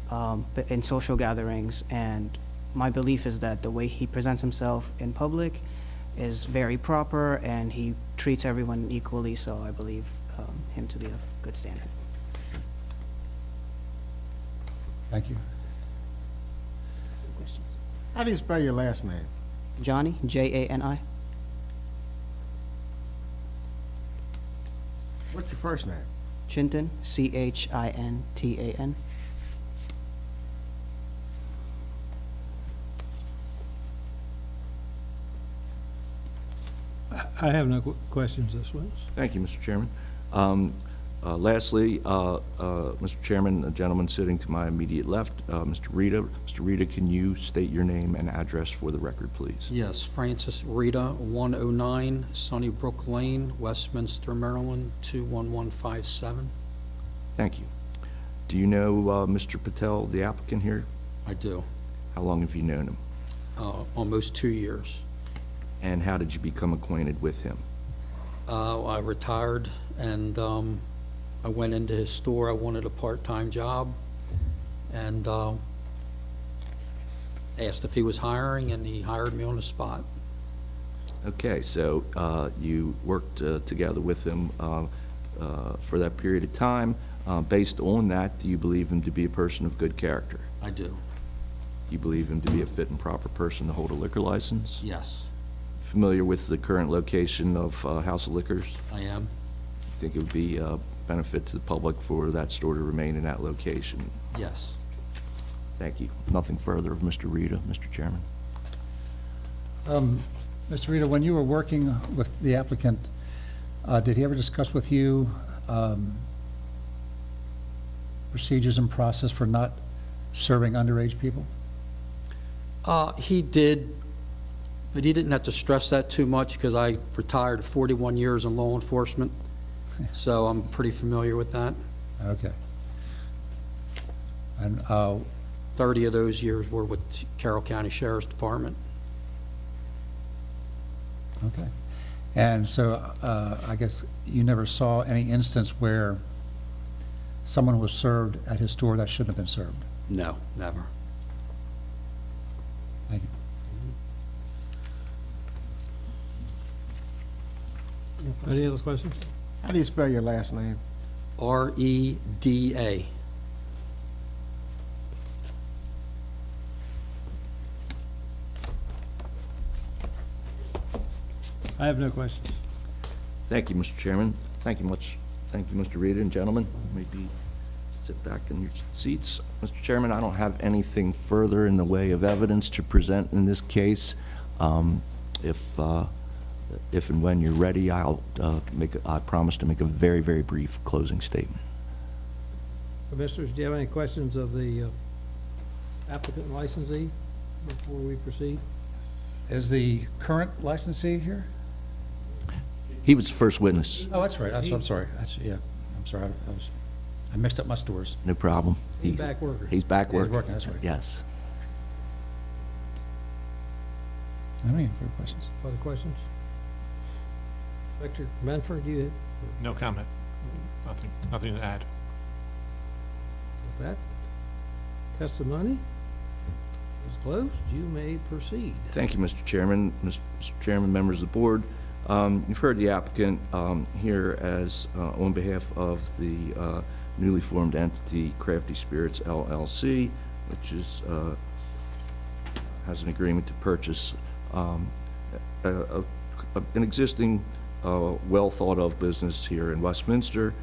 but in social gatherings, and my belief is that the way he presents himself in public is very proper, and he treats everyone equally, so I believe him to be of good standard. Thank you. How do you spell your last name? Johnny, Jani. What's your first name? Chintan, Chintan. I have no questions this witness. Thank you, Mr. Chairman. Lastly, Mr. Chairman, the gentleman sitting to my immediate left, Mr. Rita. Mr. Rita, can you state your name and address for the record, please? Yes, Francis Rita, 109 Sunnybrook Lane, Westminster, Maryland, 21157. Thank you. Do you know Mr. Patel, the applicant here? I do. How long have you known him? Almost 2 years. And how did you become acquainted with him? I retired and I went into his store. I wanted a part-time job and asked if he was hiring, and he hired me on the spot. Okay, so you worked together with him for that period of time. Based on that, do you believe him to be a person of good character? I do. You believe him to be a fit and proper person to hold a liquor license? Yes, Familiar with the current location of House of Liquors? I am. You think it would be a benefit to the public for that store to remain in that location? Yes. Thank you. Nothing further of Mr. Rita, Mr. Chairman. Mr. Rita, when you were working with the applicant, did he ever discuss with you procedures and process for not serving underage people? He did, but he didn't have to stress that too much because I retired 41 years in law enforcement, so I'm pretty familiar with that. Okay. And 30 of those years were with Carroll County Sheriff's Department. okay. And so I guess you never saw any instance where someone was served at his store that shouldn't have been served? No, never. Thank you. Any other questions? How do you spell your last name? R-E-D-A. I have no questions. Thank you, Mr. Chairman. Thank you much. Thank you, Mr. Rita, and gentlemen. Maybe sit back in your seats. Mr. Chairman, I don't have anything further in the way of evidence to present in this case. If and when you're ready, I promise to make a very, very brief closing statement. Commissioners, do you have any questions of the applicant and licensee before we proceed? Is the current licensee here? He was the first witness. Oh, that's right. I'm sorry. Yeah, I'm sorry. I mixed up my stores. No problem. He's back working. He's back He's working. working, that's right. Yes. I don't have any further questions. Other questions? Inspector Manford, you, No comment. Nothing to add. with that, testimony is closed. You may proceed. Thank you, Mr. Chairman. Mr. Chairman, members of the board. You've heard the applicant here as on behalf of the newly formed entity Crafty Spirits LLC, which is has an agreement to purchase an existing well thought of business here in Westminster.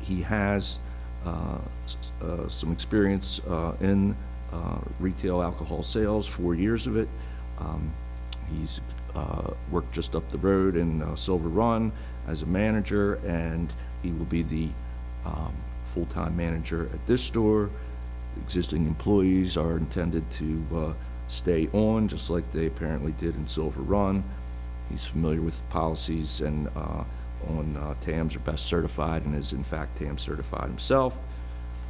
He has some experience in retail alcohol sales, 4 years of it. He's worked just up the road in Silver Run as a manager, and he will be the full-time manager at this store. Existing employees are intended to stay on, just like they apparently did in Silver Run. He's familiar with policies and on TAMS or Best Certified, and is in fact TAMS certified himself.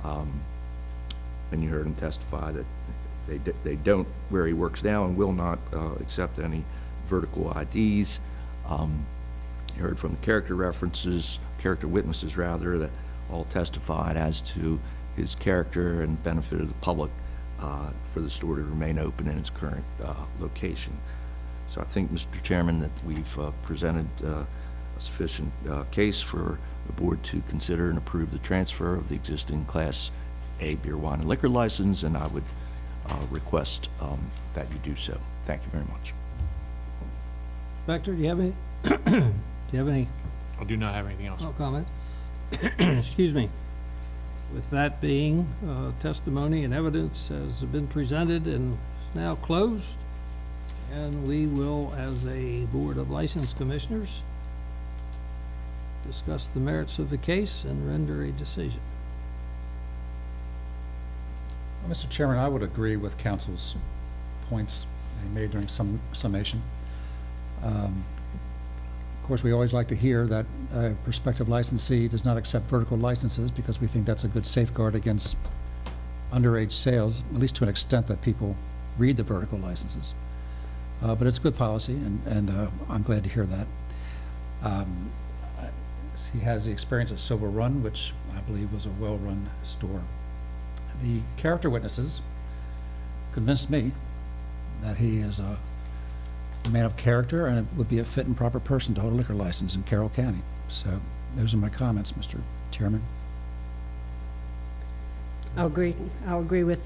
And you heard him testify that they don't, where he works now, and will not accept any vertical IDs. You heard from the character witnesses rather, that all testified as to his character and benefit of the public for the store to remain open in its current location. So I think, Mr. Chairman, that we've presented a sufficient case for the board to consider and approve the transfer of the existing Class A beer, wine, and liquor license, and I would request that you do so. Thank you very much. Inspector, do you have any, do you have any I do not have anything else. comment? Excuse me. With that being, testimony and evidence has been presented and is now closed, and we will, as a Board of License Commissioners, discuss the merits of the case and render a decision. Mr. Chairman, I would agree with counsel's points they made during summation. Of course, we always like to hear that a prospective licensee does not accept vertical licenses, because we think that's a good safeguard against underage sales, at least to an extent that people read the vertical licenses. But it's good policy, and I'm glad to hear that. He has the experience at Silver Run, which I believe was a well-run store. The character witnesses convinced me that he is a man of character and would be a fit and proper person to hold a liquor license in Carroll County. So those are my comments, Mr. Chairman. I'll agree with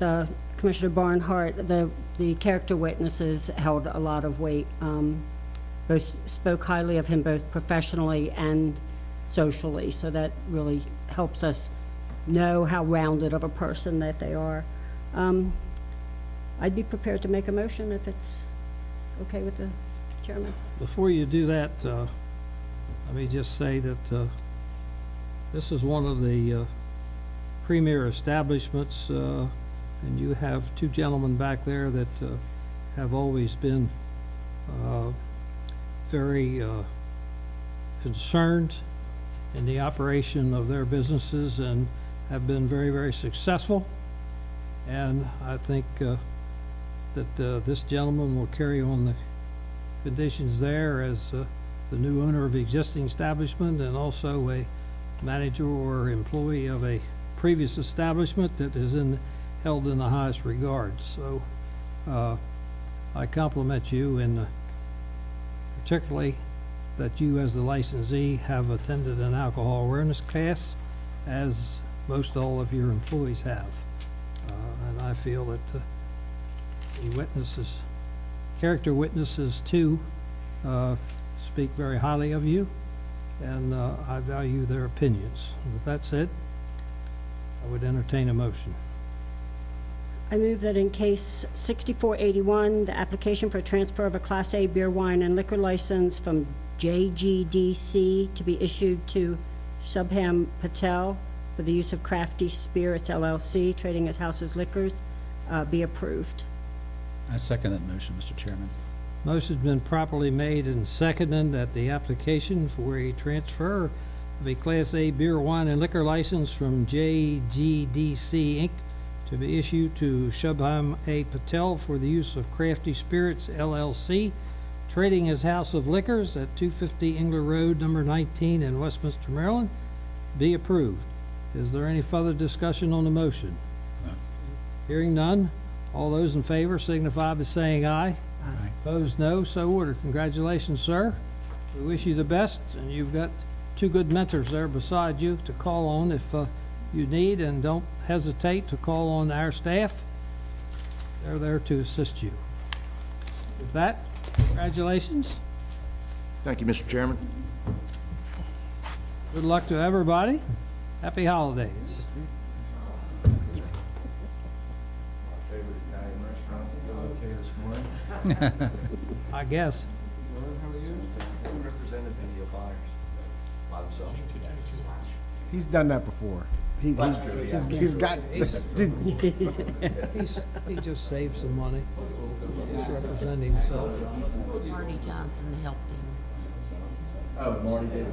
Commissioner Barnhart. The character witnesses held a lot of weight. Both spoke highly of him, both professionally and socially, so that really helps us know how rounded of a person that they are. I'd be prepared to make a motion if it's okay with the chairman. Before you do that, let me just say that this is one of the premier establishments, and you have two gentlemen back there that have always been very concerned in the operation of their businesses and have been very, very successful. And I think that this gentleman will carry on the conditions there as the new owner of the existing establishment, and also a manager or employee of a previous establishment that is held in the highest regard. So I compliment you, and particularly that you, as the licensee, have attended an alcohol awareness class, as most all of your employees have. And I feel that the witnesses, character witnesses too, speak very highly of you, and I value their opinions. With that said, I would entertain a motion. I move that in case 6481, the application for transfer of a Class A beer, wine, and liquor license from JGDC to be issued to Shubham Patel for the use of Crafty Spirits LLC, trading as House's Liquors, be approved. I second that motion, Mr. Chairman. Motion's been properly made and seconded that the application for a transfer of a Class A beer, wine, and liquor license from JGDC, Inc. to be issued to Shubham A. Patel for the use of Crafty Spirits LLC, trading as House of Liquors at 250 Engler Road, number 19 in Westminster, Maryland, be approved. Is there any further discussion on the motion? No. Hearing none, all those in favor signify by saying aye. Aye. Opposed, no. So ordered. Congratulations, sir. We wish you the best, and you've got two good mentors there beside you to call on if you need, and don't hesitate to call on our staff. They're there to assist you. With that, congratulations. Thank you, Mr. Chairman. Good luck to everybody. Happy holidays. My favorite Italian restaurant. Okay this morning. I guess. Represented video buyers by themselves. He's done that before. He's got, He just saved some money. He's representing himself. Marty Johnson helped him. Oh, Marty did.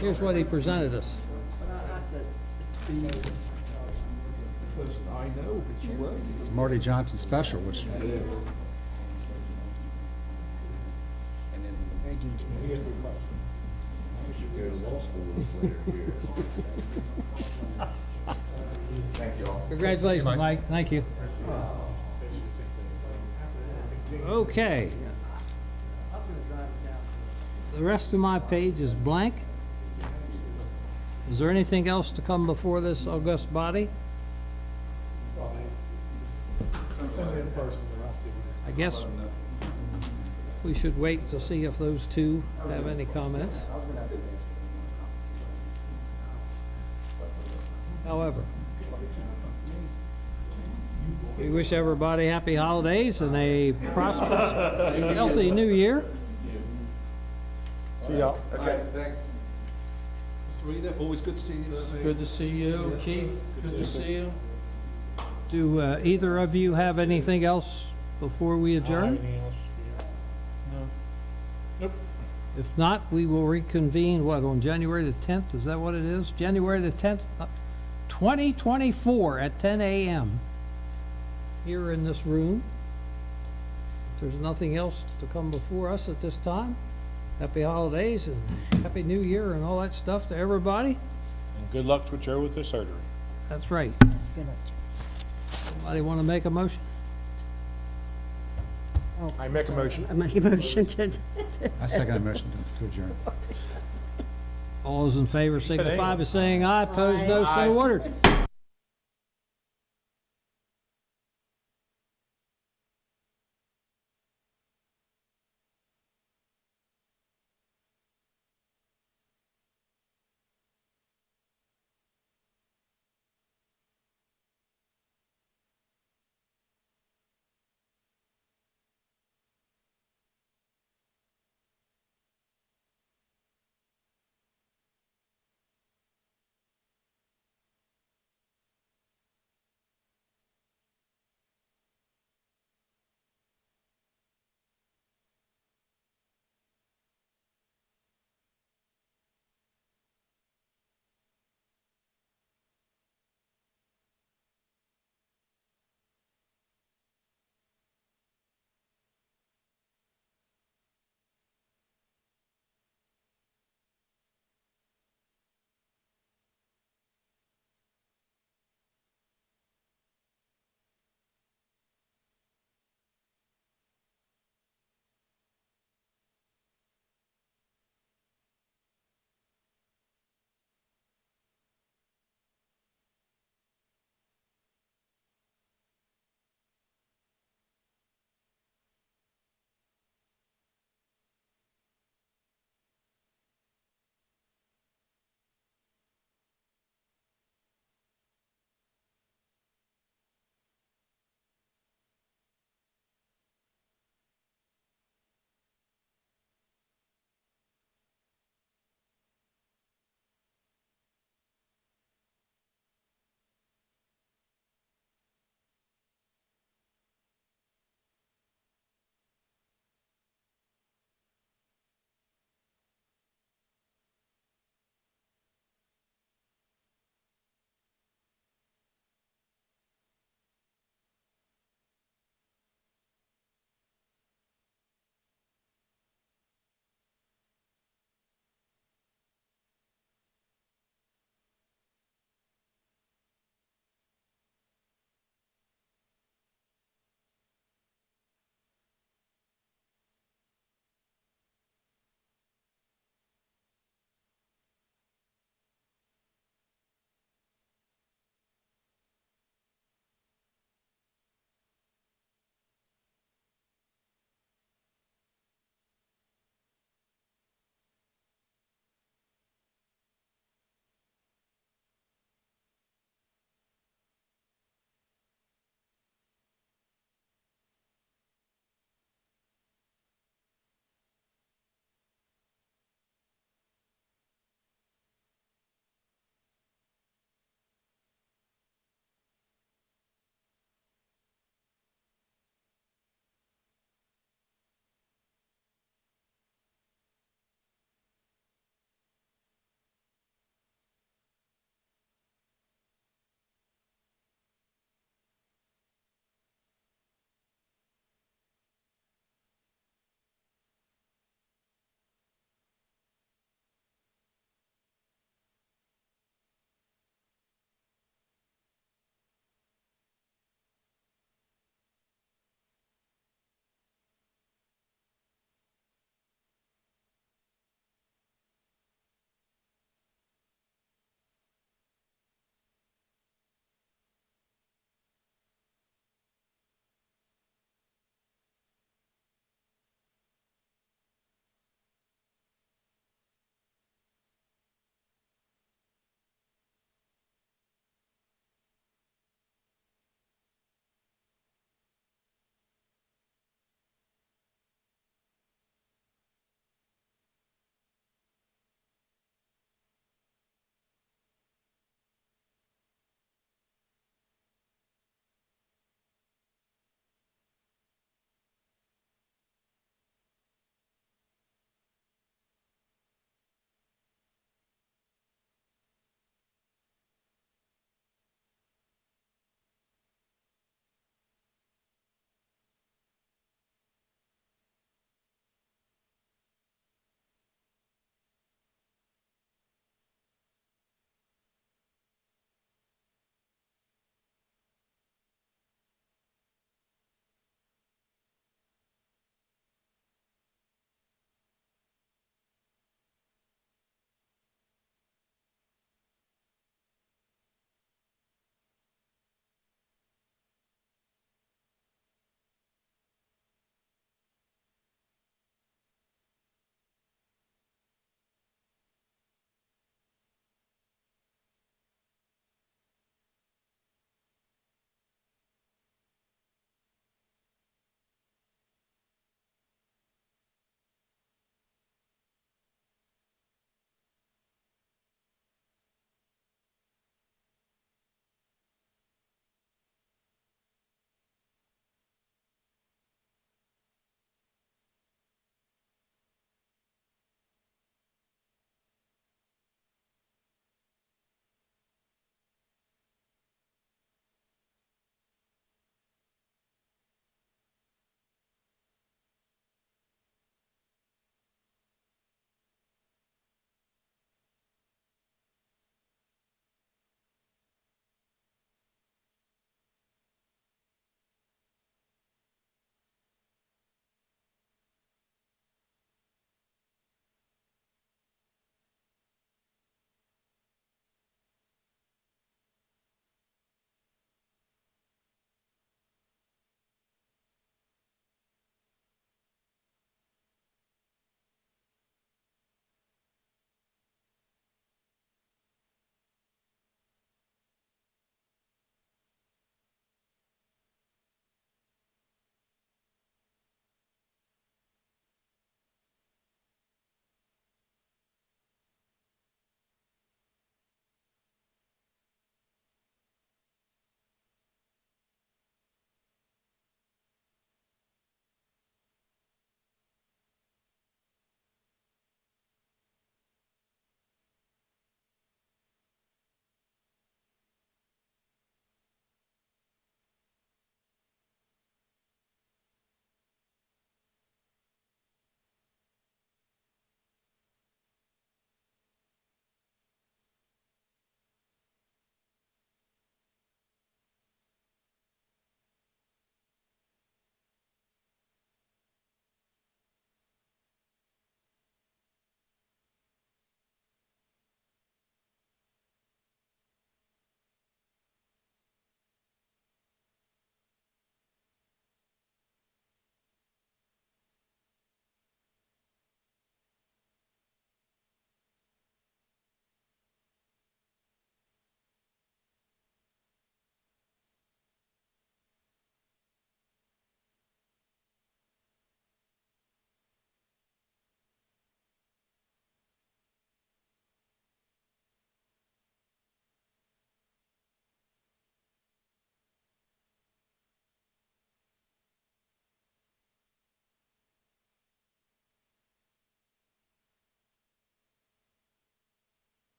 Here's what he presented us. It's Marty Johnson Special, which, Congratulations, Mike. Thank you. Okay. The rest of my page is blank. Is there anything else to come before this august body? I guess we should wait to see if those two have any comments. However, we wish everybody happy holidays and a prosperous, healthy new year. See y'all. Okay, thanks. Mr. Reader, always good to see you. Good to see you. Keith, good to see you. Do either of you have anything else before we adjourn? If not, we will reconvene, on January the 10th? Is that what it is? January the 10th, 2024 at 10 a.m. here in this room. If there's nothing else to come before us at this time, happy holidays and happy new year and all that stuff to everybody. And good luck with Joe with the surgery. That's right. Somebody want to make a motion? I make a motion. I make a motion to. I second the motion to adjourn. All those in favor signify by saying aye. Opposed, no. So ordered.